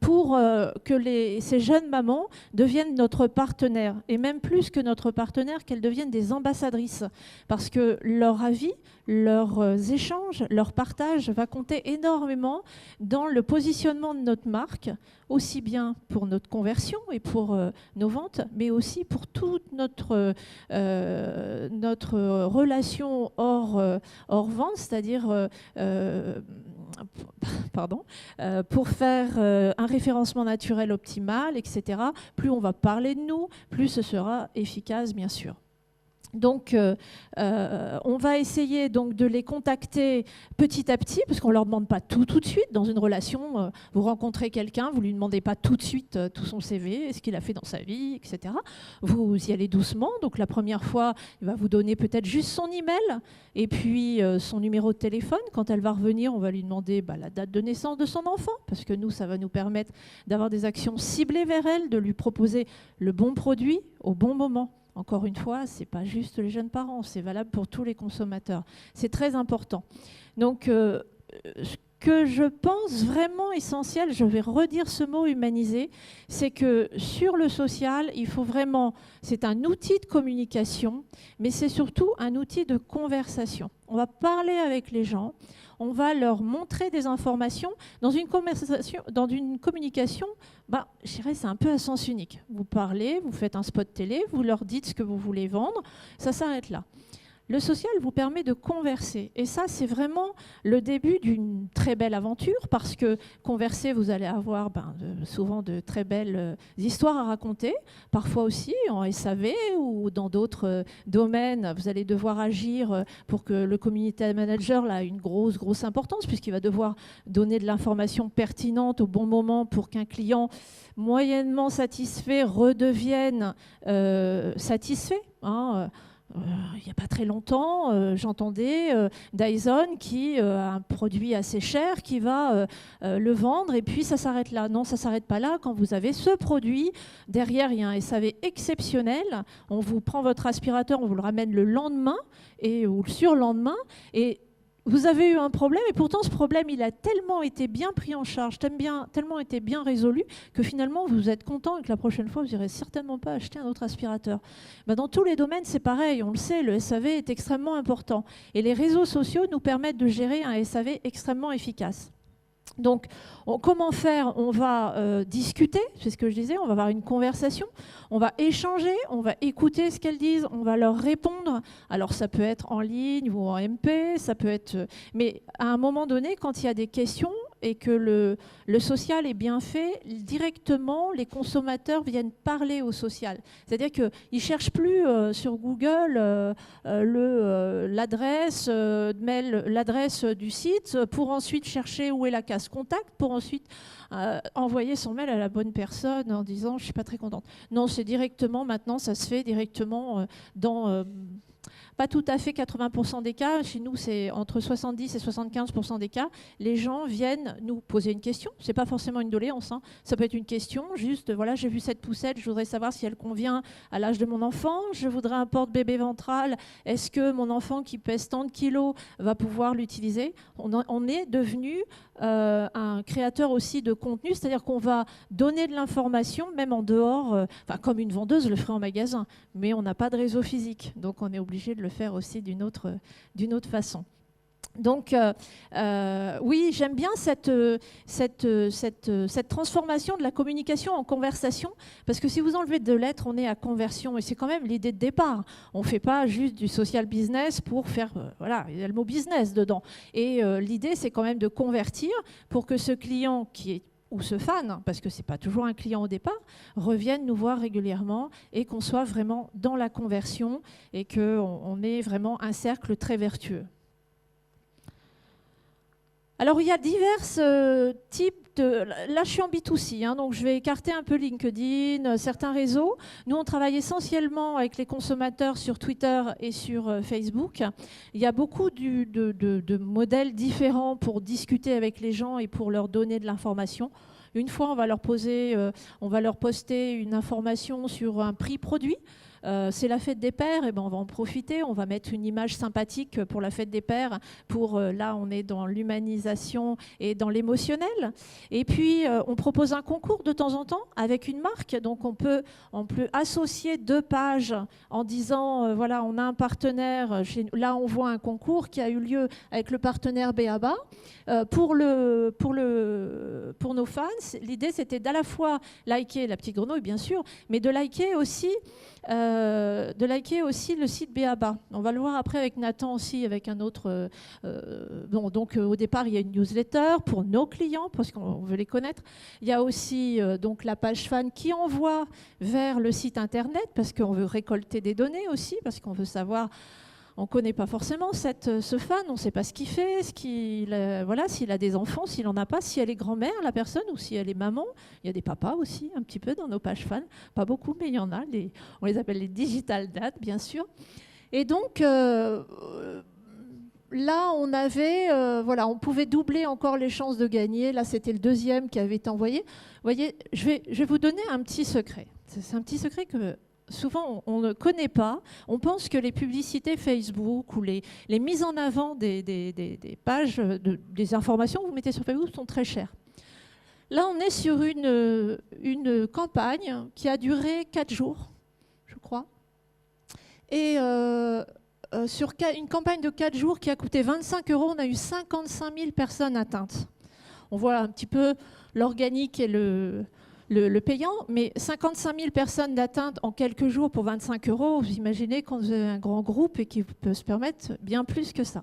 pour que ces jeunes mamans deviennent notre partenaire, et même plus que notre partenaire, qu'elles deviennent des ambassadrices, parce que leur avis, leurs échanges, leur partage va compter énormément dans le positionnement de notre marque, aussi bien pour notre conversion et pour nos ventes, mais aussi pour toute notre relation hors vente, c'est-à-dire pour faire un référencement naturel optimal, etc. Plus on va parler de nous, plus ce sera efficace, bien sûr. Donc, on va essayer donc de les contacter petit à petit, parce qu'on ne leur demande pas tout de suite. Dans une relation, vous rencontrez quelqu'un, vous ne lui demandez pas tout de suite tout son CV, ce qu'il a fait dans sa vie, etc. Vous y allez doucement. Donc, la première fois, il va vous donner peut-être juste son email et puis son numéro de téléphone. Quand elle va revenir, on va lui demander la date de naissance de son enfant, parce que nous, ça va nous permettre d'avoir des actions ciblées vers elle, de lui proposer le bon produit au bon moment. Encore une fois, ce n'est pas juste les jeunes parents, c'est valable pour tous les consommateurs. C'est très important. Donc, ce que je pense vraiment essentiel, je vais redire ce mot humaniser, c'est que sur le social, il faut vraiment, c'est un outil de communication, mais c'est surtout un outil de conversation. On va parler avec les gens, on va leur montrer des informations. Dans une communication, je dirais c'est un peu à sens unique. Vous parlez, vous faites un spot télé, vous leur dites ce que vous voulez vendre, ça s'arrête là. Le social vous permet de converser. Et ça, c'est vraiment le début d'une très belle aventure, parce que converser, vous allez avoir souvent de très belles histoires à raconter. Parfois aussi en SAV ou dans d'autres domaines, vous allez devoir agir pour que le community manager ait une grosse importance, puisqu'il va devoir donner de l'information pertinente au bon moment pour qu'un client moyennement satisfait redevienne satisfait. Il n'y a pas très longtemps, j'entendais Dyson qui a un produit assez cher qui va le vendre et puis ça s'arrête là. Non, ça ne s'arrête pas là. Quand vous avez ce produit, derrière il y a un SAV exceptionnel. On vous prend votre aspirateur, on vous le ramène le lendemain ou le surlendemain et vous avez eu un problème et pourtant ce problème il a tellement été bien pris en charge, tellement été bien résolu que finalement vous êtes content et que la prochaine fois vous n'irez certainement pas acheter un autre aspirateur. Dans tous les domaines c'est pareil, on le sait, le SAV est extrêmement important et les réseaux sociaux nous permettent de gérer un SAV extrêmement efficace. Donc, comment faire? On va discuter, c'est ce que je disais, on va avoir une conversation, on va échanger, on va écouter ce qu'elles disent, on va leur répondre. Alors, ça peut être en ligne ou en MP, ça peut être... Mais à un moment donné, quand il y a des questions et que le social est bien fait, directement, les consommateurs viennent parler au social. C'est-à-dire qu'ils ne cherchent plus sur Google l'adresse mail, l'adresse du site pour ensuite chercher où est la case contact, pour ensuite envoyer son mail à la bonne personne en disant « je ne suis pas très contente ». Non, c'est directement, maintenant, ça se fait directement dans... pas tout à fait 80% des cas, chez nous c'est entre 70 et 75% des cas, les gens viennent nous poser une question, c'est pas forcément une doléance, ça peut être une question, juste voilà j'ai vu cette poussette, je voudrais savoir si elle convient à l'âge de mon enfant, je voudrais un porte-bébé ventral, est-ce que mon enfant qui pèse tant de kilos va pouvoir l'utiliser? On est devenu un créateur aussi de contenu, c'est-à-dire qu'on va donner de l'information même en dehors, comme une vendeuse le ferait en magasin, mais on n'a pas de réseau physique, donc on est obligé de le faire aussi d'une autre façon. Donc, oui, j'aime bien cette transformation de la communication en conversation, parce que si vous enlevez de lettres, on est à conversion, et c'est quand même l'idée de départ. On ne fait pas juste du social business pour faire, voilà, il y a le mot business dedans. Et l'idée, c'est quand même de convertir pour que ce client qui est ou ce fan, parce que ce n'est pas toujours un client au départ, reviennent nous voir régulièrement et qu'on soit vraiment dans la conversion et qu'on ait vraiment un cercle très vertueux. Alors, il y a divers types de... Là, je suis en B2C, donc je vais écarter un peu LinkedIn, certains réseaux. Nous, on travaille essentiellement avec les consommateurs sur Twitter et sur Facebook. Il y a beaucoup de modèles différents pour discuter avec les gens et pour leur donner de l'information. Une fois, on va leur poster une information sur un prix produit. C'est la fête des pères, et on va en profiter, on va mettre une image sympathique pour la fête des pères, là on est dans l'humanisation et dans l'émotionnel. Et puis on propose un concours de temps en temps avec une marque, donc on peut associer 2 pages en disant voilà, on a un partenaire, là on voit un concours qui a eu lieu avec le partenaire BABA. Pour nos fans, l'idée c'était d'à la fois liker la petite grenouille bien sûr, mais de liker aussi de liker aussi le site B.A.B.A. On va le voir après avec Nathan aussi, avec un autre. Donc au départ, il y a une newsletter pour nos clients, parce qu'on veut les connaître. Il y a aussi donc la page fan qui envoie vers le site internet, parce qu'on veut récolter des données aussi, parce qu'on veut savoir. On ne connaît pas forcément ce fan, on ne sait pas ce qu'il fait, voilà, s'il a des enfants, s'il n'en a pas, si elle est grand-mère, la personne, ou si elle est maman. Il y a des papas aussi, un petit peu dans nos pages fans. Pas beaucoup, mais il y en a. On les appelle les digital dads, bien sûr. Et donc, là, on avait, on pouvait doubler encore les chances de gagner. Là, c'était le deuxième qui avait été envoyé. Vous voyez, je vais vous donner un petit secret. C'est un petit secret que... souvent, on ne connaît pas. On pense que les publicités Facebook ou les mises en avant des pages, des informations que vous mettez sur Facebook sont très chères. Là, on est sur une campagne qui a duré 4 jours, je crois. Et sur une campagne de 4 jours qui a coûté 25 €, on a eu 55 000 personnes atteintes. On voit un petit peu l'organique et le payant, mais 55 000 personnes d'atteinte en quelques jours pour 25 €, vous imaginez qu'on est un grand groupe et qui peut se permettre bien plus que ça.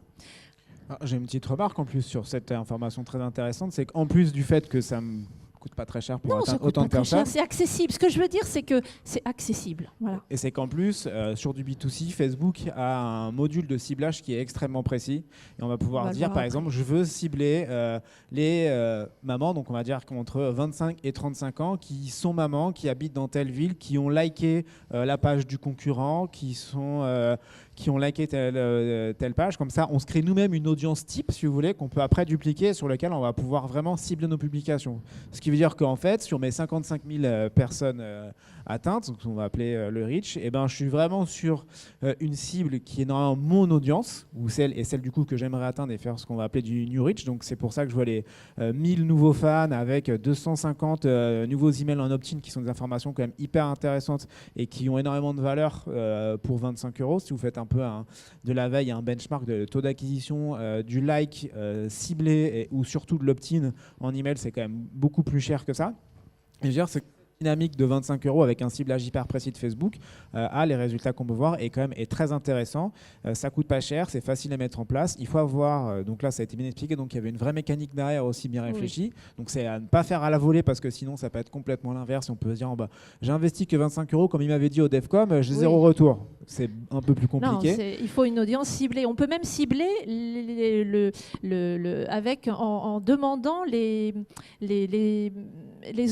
J'ai une petite remarque en plus sur cette information très intéressante, c'est qu'en plus du fait que ça me coûte pas très cher pour atteindre autant de personnes. C'est accessible. Ce que je veux dire, c'est que c'est accessible. Voilà. Et c'est qu'en plus, sur du B2C, Facebook a un module de ciblage qui est extrêmement précis. Et on va pouvoir dire, par exemple, je veux cibler les mamans, donc on va dire qu'entre 25 et 35 ans, qui sont mamans, qui habitent dans telle ville, qui ont liké la page du concurrent, qui ont liké telle page. Comme ça, on se crée nous-mêmes une audience type, si vous voulez, qu'on peut après dupliquer, sur laquelle on va pouvoir vraiment cibler nos publications. Ce qui veut dire qu'en fait, sur mes 55 000 personnes atteintes, donc on va appeler le reach, eh ben, je suis vraiment sur une cible qui est normalement mon audience, ou celle du coup que j'aimerais atteindre et faire ce qu'on va appeler du new reach. Donc c'est pour ça que je vois les 1000 nouveaux fans avec 250 nouveaux emails en opt-in, qui sont des informations quand même hyper intéressantes et qui ont énormément de valeur pour 25 €. Si vous faites un peu de la veille, un benchmark de taux d'acquisition, du like ciblé ou surtout de l'opt-in en email, c'est quand même beaucoup plus cher que ça. Et je veux dire, c'est dynamique de 25 € avec un ciblage hyper précis de Facebook, les résultats qu'on peut voir est quand même très intéressant. Ça coûte pas cher, c'est facile à mettre en place. Il faut avoir, donc là ça a été bien expliqué, donc il y avait une vraie mécanique derrière aussi bien réfléchie. Oui. Donc c'est à ne pas faire à la volée, parce que sinon ça peut être complètement l'inverse. On peut se dire j'ai investi que 25 € comme il m'avait dit au Devcom, j'ai zéro retour. C'est un peu plus compliqué. Non, il faut une audience ciblée. On peut même cibler en demandant les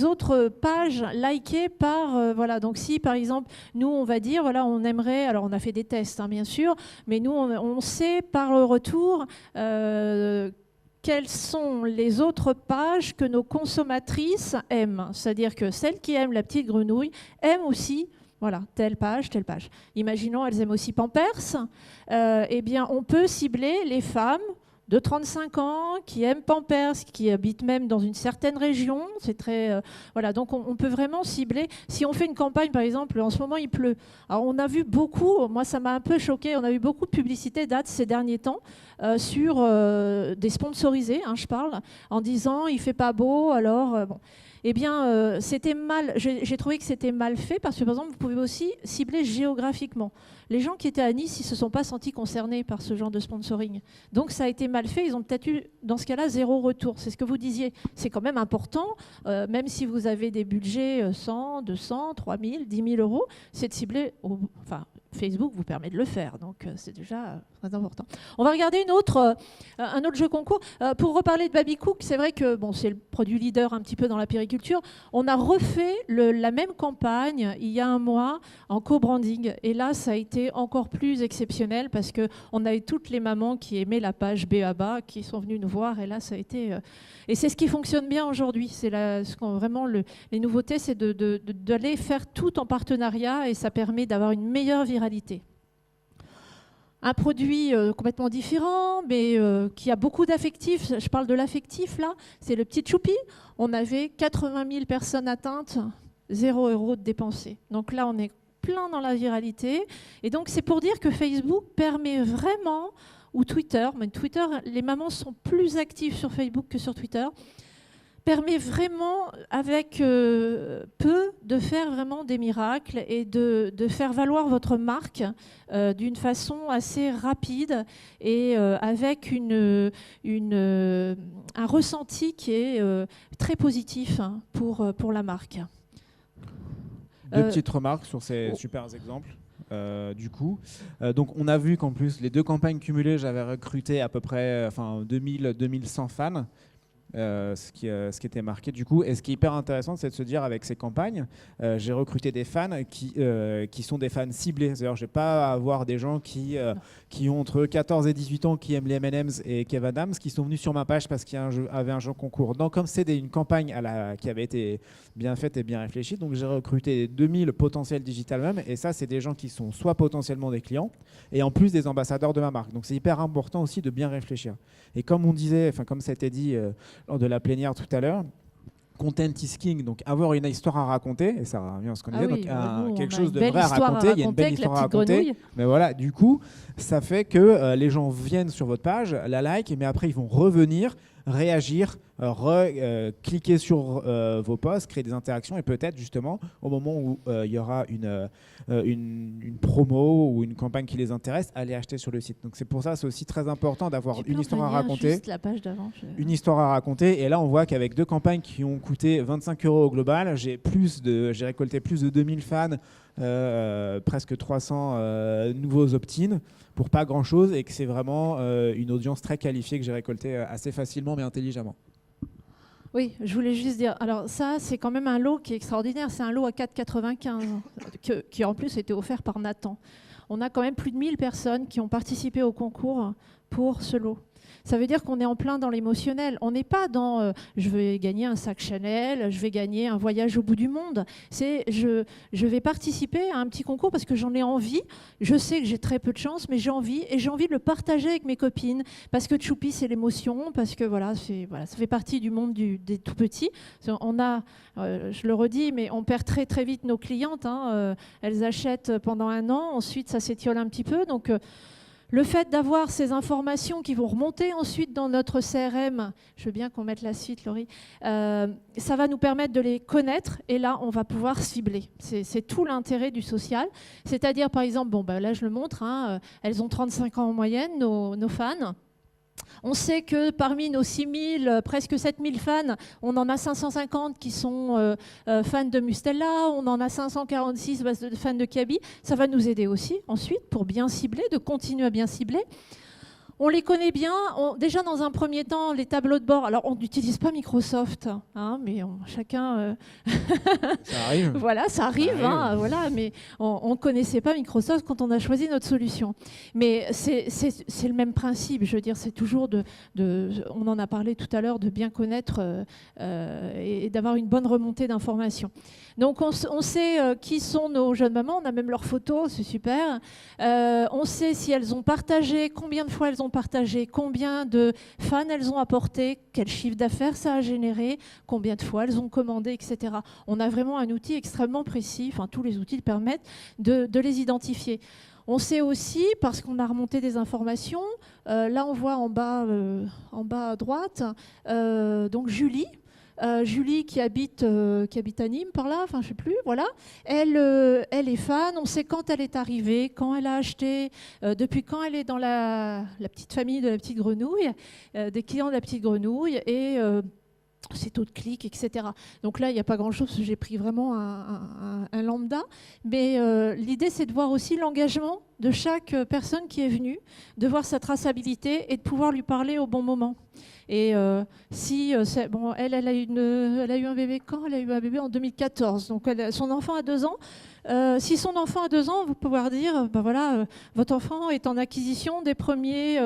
autres pages likées par voilà. Donc si par exemple nous on va dire voilà, on aimerait, alors on a fait des tests bien sûr, mais nous on sait par le retour quelles sont les autres pages que nos consommatrices aiment. C'est-à-dire que celles qui aiment la petite grenouille aiment aussi voilà, telle page, telle page. Imaginons, elles aiment aussi Pampers. Eh bien, on peut cibler les femmes de 35 ans qui aiment Pampers, qui habitent même dans une certaine région. C'est très voilà. Donc, on peut vraiment cibler. Si on fait une campagne, par exemple, en ce moment, il pleut. Alors, on a vu beaucoup. Moi, ça m'a un peu choqué. On a eu beaucoup de publicité dates ces derniers temps sur des sponsorisés. Je parle en disant il fait pas beau. Alors bon. Eh bien, c'était mal. J'ai trouvé que c'était mal fait parce que, par exemple, vous pouvez aussi cibler géographiquement. Les gens qui étaient à Nice, ils ne se sont pas sentis concernés par ce genre de sponsoring. Donc, ça a été mal fait. Ils ont peut-être eu, dans ce cas-là, 0 retour. C'est ce que vous disiez. C'est quand même important, même si vous avez des budgets 100, 200, 3000, 10 000 €, c'est de cibler... Facebook vous permet de le faire, donc c'est déjà très important. On va regarder un autre jeu concours. Pour reparler de Babycook, c'est vrai que c'est le produit leader un petit peu dans la périculture. On a refait la même campagne il y a un mois en co-branding. Et là, ça a été encore plus exceptionnel parce qu'on a eu toutes les mamans qui aimaient la page B.A.B.A. qui sont venues nous voir. Et là, ça a été... Et c'est ce qui fonctionne bien aujourd'hui. C'est vraiment les nouveautés, c'est d'aller faire tout en partenariat et ça permet d'avoir une meilleure viralité. Un produit complètement différent, mais qui a beaucoup d'affectifs. Je parle de l'affectif, là. C'est le petit choupi. On avait 80 000 personnes atteintes, 0 € de dépensés. Donc là, on est plein dans la viralité. Et donc, c'est pour dire que Facebook permet vraiment, ou Twitter, mais Twitter, les mamans sont plus actives sur Facebook que sur Twitter, permet vraiment, avec peu, de faire vraiment des miracles et de faire valoir votre marque d'une façon assez rapide et avec un ressenti qui est très positif pour la marque. Deux petites remarques sur ces super exemples. Donc on a vu qu'en plus les 2 campagnes cumulées, j'avais recruté à peu près 2100 fans. Ce qui était marqué du coup, et ce qui est hyper intéressant, c'est de se dire avec ces campagnes, j'ai recruté des fans qui sont des fans ciblés. C'est-à-dire je vais pas avoir des gens qui ont entre 14 et 18 ans, qui aiment les M&M's et Kev Adams, qui sont venus sur ma page parce qu'il y avait un jeu concours. Donc comme c'est une campagne qui avait été bien faite et bien réfléchie, donc j'ai recruté 2000 potentiels digital même, et ça c'est des gens qui sont soit potentiellement des clients et en plus des ambassadeurs de ma marque. Donc c'est hyper important aussi de bien réfléchir. Et comme on disait, comme ça a été dit lors de la plénière tout à l'heure, content is king, donc avoir une histoire à raconter, et ça revient à ce qu'on disait, donc quelque chose de vrai à raconter, il y a une belle histoire à raconter, mais voilà, du coup, ça fait que les gens viennent sur votre page, la like, mais après ils vont revenir, réagir, cliquer sur vos posts, créer des interactions, et peut-être justement au moment où il y aura une promo ou une campagne qui les intéresse, aller acheter sur le site. Donc c'est pour ça, c'est aussi très important d'avoir une histoire à raconter. Juste la page d'avant, une histoire à raconter, et là on voit qu'avec 2 campagnes qui ont coûté 25 € au global, j'ai récolté plus de 2000 fans, presque 300 nouveaux opt-in pour pas grand chose, et que c'est vraiment une audience très qualifiée que j'ai récoltée assez facilement mais intelligemment. Oui, je voulais juste dire, alors ça c'est quand même un lot qui est extraordinaire, c'est un lot à 4,95 qui en plus était offert par Nathan. On a quand même plus de 1000 personnes qui ont participé au concours pour ce lot. Ça veut dire qu'on est en plein dans l'émotionnel. On n'est pas dans je vais gagner un sac Chanel, je vais gagner un voyage au bout du monde. C'est je vais participer à un petit concours parce que j'en ai envie. Je sais que j'ai très peu de chance, mais j'ai envie, et j'ai envie de le partager avec mes copines parce que Choupi c'est l'émotion, parce que voilà, ça fait partie du monde des tout petits. On a, je le redis, mais on perd très très vite nos clientes. Elles achètent pendant 1 an, ensuite ça s'étiole un petit peu. Donc le fait d'avoir ces informations qui vont remonter ensuite dans notre CRM, je veux bien qu'on mette la suite, Laurie, ça va nous permettre de les connaître, et là, on va pouvoir cibler. C'est tout l'intérêt du social. C'est-à-dire, par exemple, là, je le montre, elles ont 35 ans en moyenne, nos fans. On sait que parmi nos 6000, presque 7000 fans, on en a 550 qui sont fans de Mustela, on en a 546 fans de Kaby. Ça va nous aider aussi ensuite pour bien cibler, de continuer à bien cibler. On les connaît bien. Déjà, dans un premier temps, les tableaux de bord. Alors, on n'utilise pas Microsoft, mais chacun. Ça arrive. Voilà, ça arrive. Voilà, mais on ne connaissait pas Microsoft quand on a choisi notre solution. Mais c'est le même principe. Je veux dire, c'est toujours on en a parlé tout à l'heure, de bien connaître et d'avoir une bonne remontée d'informations. Donc, on sait qui sont nos jeunes mamans. On a même leurs photos, c'est super. On sait si elles ont partagé, combien de fois elles ont partagé, combien de fans elles ont apporté, quel chiffre d'affaires ça a généré, combien de fois elles ont commandé, etc. On a vraiment un outil extrêmement précis, tous les outils permettent de les identifier. On sait aussi, parce qu'on a remonté des informations, là on voit en bas à droite, donc Julie. Julie qui habite à Nîmes par là, je sais plus, voilà. Elle est fan, on sait quand elle est arrivée, quand elle a acheté, depuis quand elle est dans la petite famille de la petite grenouille, des clients de la petite grenouille, et ses taux de clics, etc. Donc là, il n'y a pas grand-chose, j'ai pris vraiment un lambda, mais l'idée c'est de voir aussi l'engagement de chaque personne qui est venue, de voir sa traçabilité et de pouvoir lui parler au bon moment. Et si elle a eu un bébé quand? Elle a eu un bébé en 2014. Donc son enfant a 2 ans. Si son enfant a 2 ans, vous pouvez dire, votre enfant est en acquisition des premiers,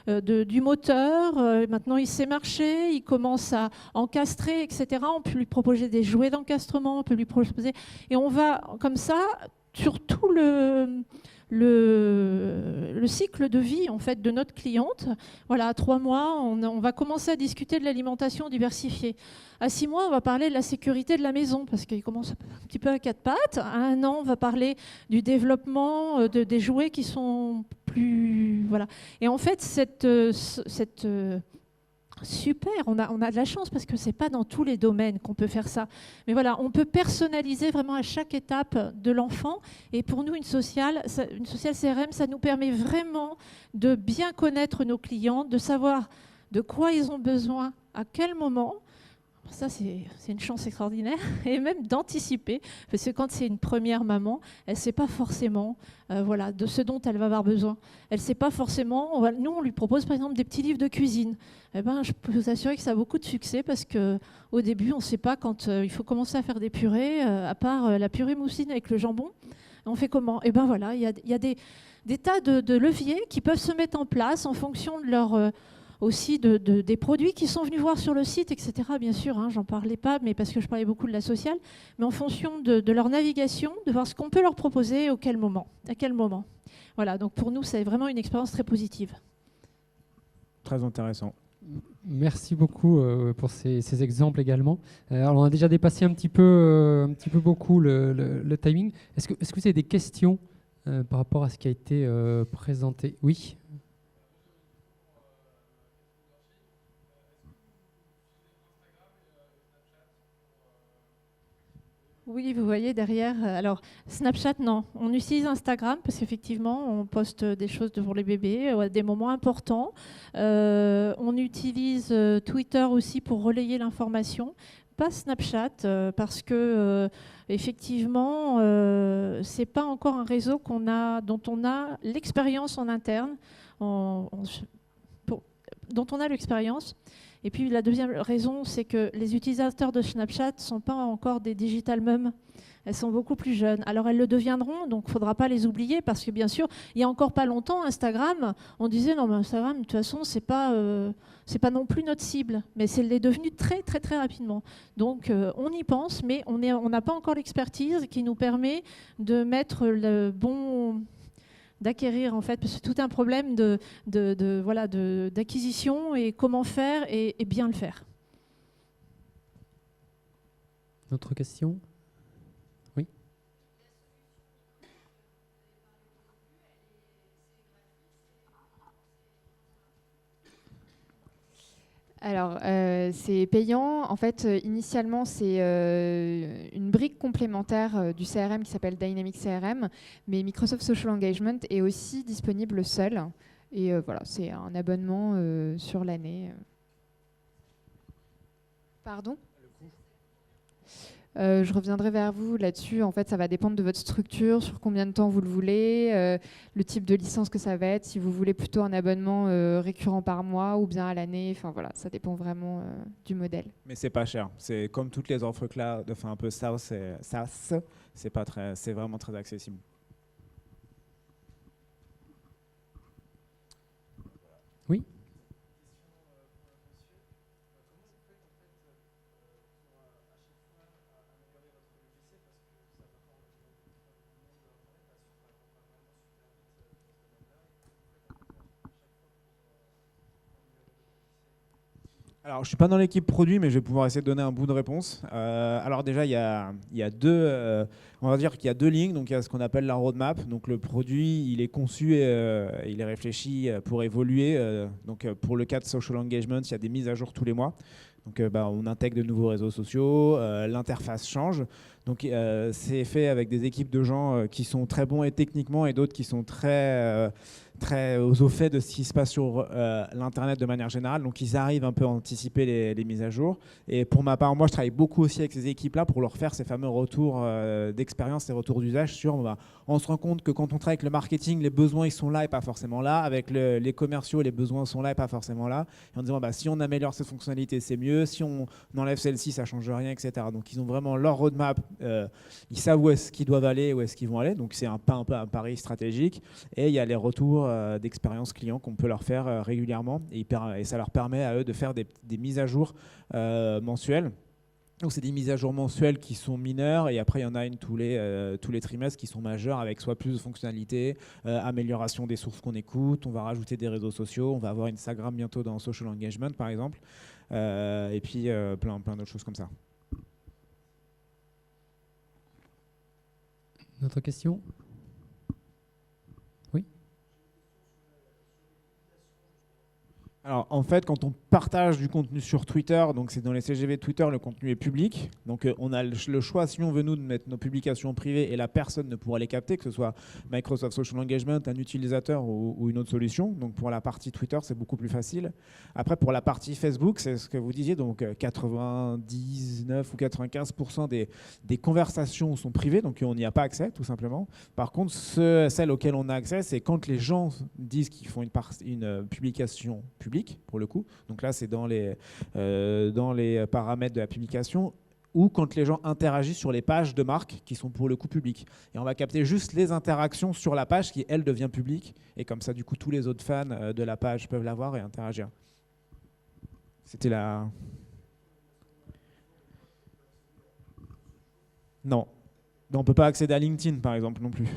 du moteur. Maintenant, il sait marcher, il commence à encastrer, etc. On peut lui proposer des jouets d'encastrement, on peut lui proposer, et on va comme ça sur tout le cycle de vie en fait de notre cliente. Voilà, à 3 mois, on va commencer à discuter de l'alimentation diversifiée. À 6 mois, on va parler de la sécurité de la maison parce qu'il commence un petit peu à 4 pattes. À 1 an, on va parler du développement des jouets qui sont plus... Voilà. Et en fait, Super, on a de la chance parce que ce n'est pas dans tous les domaines qu'on peut faire ça. Mais voilà, on peut personnaliser vraiment à chaque étape de l'enfant. Et pour nous, une sociale CRM, ça nous permet vraiment de bien connaître nos clients, de savoir de quoi ils ont besoin, à quel moment. Ça, c'est une chance extraordinaire. Et même d'anticiper, parce que quand c'est une première maman, elle ne sait pas forcément voilà, de ce dont elle va avoir besoin. Elle ne sait pas forcément. Nous, on lui propose par exemple des petits livres de cuisine. Eh ben, je peux vous assurer que ça a beaucoup de succès parce qu'au début, on ne sait pas quand il faut commencer à faire des purées, à part la purée moussine avec le jambon. On fait comment? Et ben voilà, il y a des tas de leviers qui peuvent se mettre en place en fonction de leur aussi des produits qui sont venus voir sur le site, etc. Bien sûr, hein, j'en parlais pas, mais parce que je parlais beaucoup de la sociale, mais en fonction de leur navigation, de voir ce qu'on peut leur proposer, à quel moment. Voilà, donc pour nous, c'est vraiment une expérience très positive. Très intéressant. Merci beaucoup pour ces exemples également. Alors on a déjà dépassé un petit peu beaucoup le timing. Est-ce que vous avez des questions par rapport à ce qui a été présenté? Oui. Oui, vous voyez derrière. Alors, Snapchat, non. On utilise Instagram parce qu'effectivement, on poste des choses pour les bébés, à des moments importants. On utilise Twitter aussi pour relayer l'information. Pas Snapchat parce que effectivement, c'est pas encore un réseau dont on a l'expérience en interne, dont on a l'expérience. Et puis la deuxième raison, c'est que les utilisateurs de Snapchat ne sont pas encore des digital moms. Elles sont beaucoup plus jeunes. Alors elles le deviendront, donc il ne faudra pas les oublier parce que bien sûr, il n'y a encore pas longtemps, Instagram, on disait non mais Instagram, de toute façon, c'est pas non plus notre cible. Mais c'est l'est devenu très très très rapidement. Donc on y pense, mais on n'a pas encore l'expertise qui nous permet de mettre le bon... d'acquérir en fait, parce que c'est tout un problème d'acquisition et comment faire et bien le faire. D'autres questions? Oui. Alors, c'est payant. En fait, initialement, c'est une brique complémentaire du CRM qui s'appelle Dynamics CRM, mais Microsoft Social Engagement est aussi disponible seul. Et voilà, c'est un abonnement sur l'année. Pardon ? Je reviendrai vers vous là-dessus. En fait, ça va dépendre de votre structure, sur combien de temps vous le voulez, le type de licence que ça va être, si vous voulez plutôt un abonnement récurrent par mois ou bien à l'année. Enfin voilà, ça dépend vraiment du modèle. Mais c'est pas cher. C'est comme toutes les offres cloud, enfin un peu SaaS, c'est vraiment très accessible. Oui. Alors, je ne suis pas dans l'équipe produit, mais je vais pouvoir essayer de donner un bout de réponse. Alors déjà, il y a deux, on va dire qu'il y a deux lignes. Donc, il y a ce qu'on appelle la roadmap. Donc, le produit, il est conçu et il est réfléchi pour évoluer. Donc, pour le cas de social engagement, il y a des mises à jour tous les mois. Donc, on intègre de nouveaux réseaux sociaux, l'interface change. Donc, c'est fait avec des équipes de gens qui sont très bons et techniquement et d'autres qui sont très au fait de ce qui se passe sur l'Internet de manière générale. Donc, ils arrivent un peu à anticiper les mises à jour. Et pour ma part, moi, je travaille beaucoup aussi avec ces équipes-là pour leur faire ces fameux retours d'expérience, ces retours d'usage sur... on se rend compte que quand on travaille avec le marketing, les besoins, ils sont là et pas forcément là. Avec les commerciaux, les besoins sont là et pas forcément là. Et en disant, si on améliore cette fonctionnalité, c'est mieux. Si on enlève celle-ci, ça ne change rien, etc. Donc, ils ont vraiment leur roadmap. Ils savent où est-ce qu'ils doivent aller, où est-ce qu'ils vont aller. Donc, c'est un peu un pari stratégique. Et il y a les retours d'expérience client qu'on peut leur faire régulièrement. Et ça leur permet à eux de faire des mises à jour mensuelles. Donc, c'est des mises à jour mensuelles qui sont mineures et après, il y en a une tous les trimestres qui sont majeures avec soit plus de fonctionnalités, amélioration des sources qu'on écoute, on va rajouter des réseaux sociaux, on va avoir Instagram bientôt dans Social Engagement, par exemple, et puis plein d'autres choses comme ça. D'autres questions? Oui. Alors, en fait, quand on partage du contenu sur Twitter, donc c'est dans les CGV de Twitter, le contenu est public. Donc, on a le choix, si on veut, nous, de mettre nos publications privées et la personne ne pourra les capter, que ce soit Microsoft Social Engagement, un utilisateur ou une autre solution. Donc, pour la partie Twitter, c'est beaucoup plus facile. Après, pour la partie Facebook, c'est ce que vous disiez, donc 99 ou 95% des conversations sont privées, donc on n'y a pas accès, tout simplement. Par contre, celles auxquelles on a accès, c'est quand les gens disent qu'ils font une publication publique, pour le coup. Donc là, c'est dans les paramètres de la publication, ou quand les gens interagissent sur les pages de marque qui sont pour le coup publiques. Et on va capter juste les interactions sur la page qui, elle, devient publique. Et comme ça, du coup, tous les autres fans de la page peuvent la voir et interagir. C'était la... Non. On ne peut pas accéder à LinkedIn, par exemple, non plus.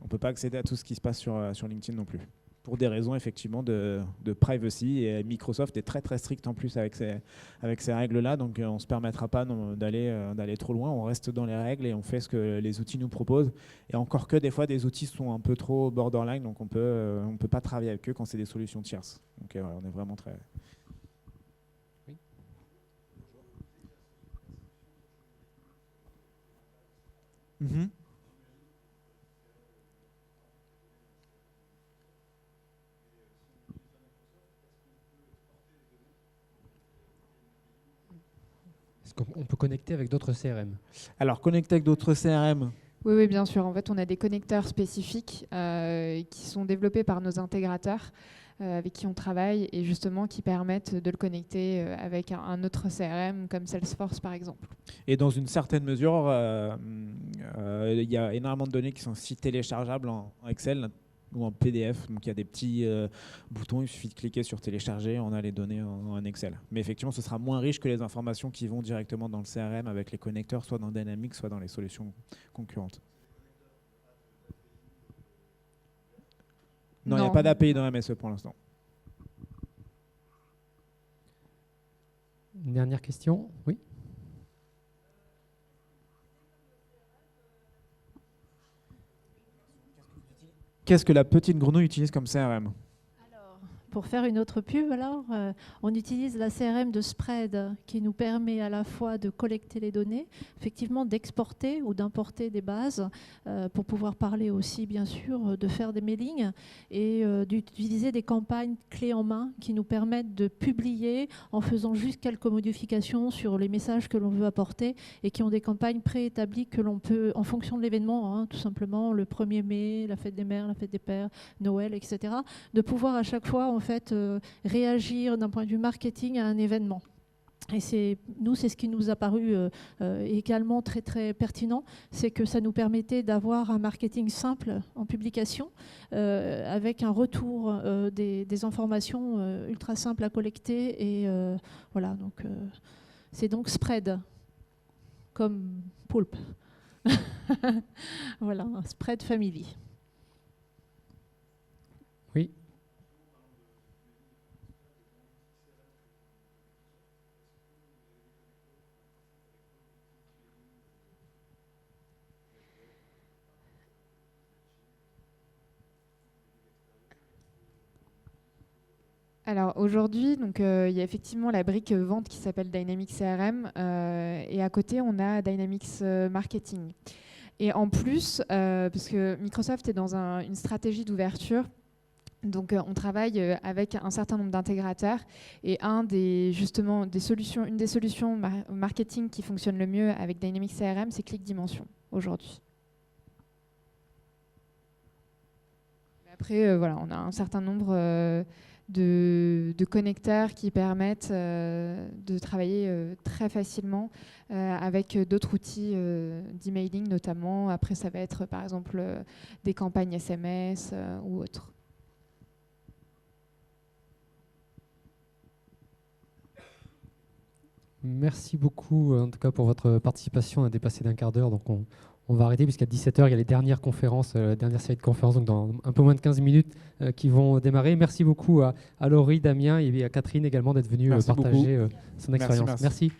On ne peut pas accéder à tout ce qui se passe sur LinkedIn non plus, pour des raisons effectivement de privacy. Et Microsoft est très très strict en plus avec ces règles-là, donc on ne se permettra pas d'aller trop loin. On reste dans les règles et on fait ce que les outils nous proposent. Et encore que des fois, des outils sont un peu trop borderline, donc on peut pas travailler avec eux quand c'est des solutions tierces. Donc on est vraiment très... Oui. Mm-hmm. Est-ce qu'on peut connecter avec d'autres CRM? Alors, connecter avec d'autres CRM. Oui, bien sûr. En fait, on a des connecteurs spécifiques qui sont développés par nos intégrateurs avec qui on travaille et justement qui permettent de le connecter avec un autre CRM comme Salesforce par exemple. Et dans une certaine mesure, il y a énormément de données qui sont aussi téléchargeables en Excel ou en PDF. Donc il y a des petits boutons, il suffit de cliquer sur télécharger, on a les données en Excel. Mais effectivement, ce sera moins riche que les informations qui vont directement dans le CRM avec les connecteurs, soit dans Dynamics, soit dans les solutions concurrentes. Non, il n'y a pas d'API dans MSE pour l'instant. Une dernière question, oui. Qu'est-ce que la petite grenouille utilise comme CRM ? Pour faire une autre pub, alors, on utilise la CRM de Spread qui nous permet à la fois de collecter les données, effectivement d'exporter ou d'importer des bases pour pouvoir parler aussi, bien sûr, de faire des mailings et d'utiliser des campagnes clés en main qui nous permettent de publier en faisant juste quelques modifications sur les messages que l'on veut apporter et qui ont des campagnes préétablies que l'on peut, en fonction de l'événement, tout simplement, le 1er mai, la fête des mères, la fête des pères, Noël, etc., de pouvoir à chaque fois, en fait, réagir d'un point de vue marketing à un événement. Et c'est ce qui nous a paru également très très pertinent, c'est que ça nous permettait d'avoir un marketing simple en publication, avec un retour des informations ultra simples à collecter. Et voilà, donc c'est donc Spread, comme Poulpe. Voilà, Spread Family. Oui. Alors aujourd'hui, donc il y a effectivement la brique vente qui s'appelle Dynamics CRM et à côté on a Dynamics Marketing. Et en plus, parce que Microsoft est dans une stratégie d'ouverture, donc on travaille avec un certain nombre d'intégrateurs et une des solutions marketing qui fonctionne le mieux avec Dynamics CRM, c'est ClickDimension aujourd'hui. Après, voilà, on a un certain nombre de connecteurs qui permettent de travailler très facilement avec d'autres outils d'emailing notamment. Après, ça va être par exemple des campagnes SMS ou autres. Merci beaucoup en tout cas pour votre participation. On a dépassé d'un quart d'heure, donc on va arrêter puisqu'à 17h, il y a les dernières conférences, dernière série de conférences, donc dans un peu moins de 15 minutes qui vont démarrer. Merci beaucoup à Laurie, Damien et à Catherine également d'être venus partager son expérience. Merci.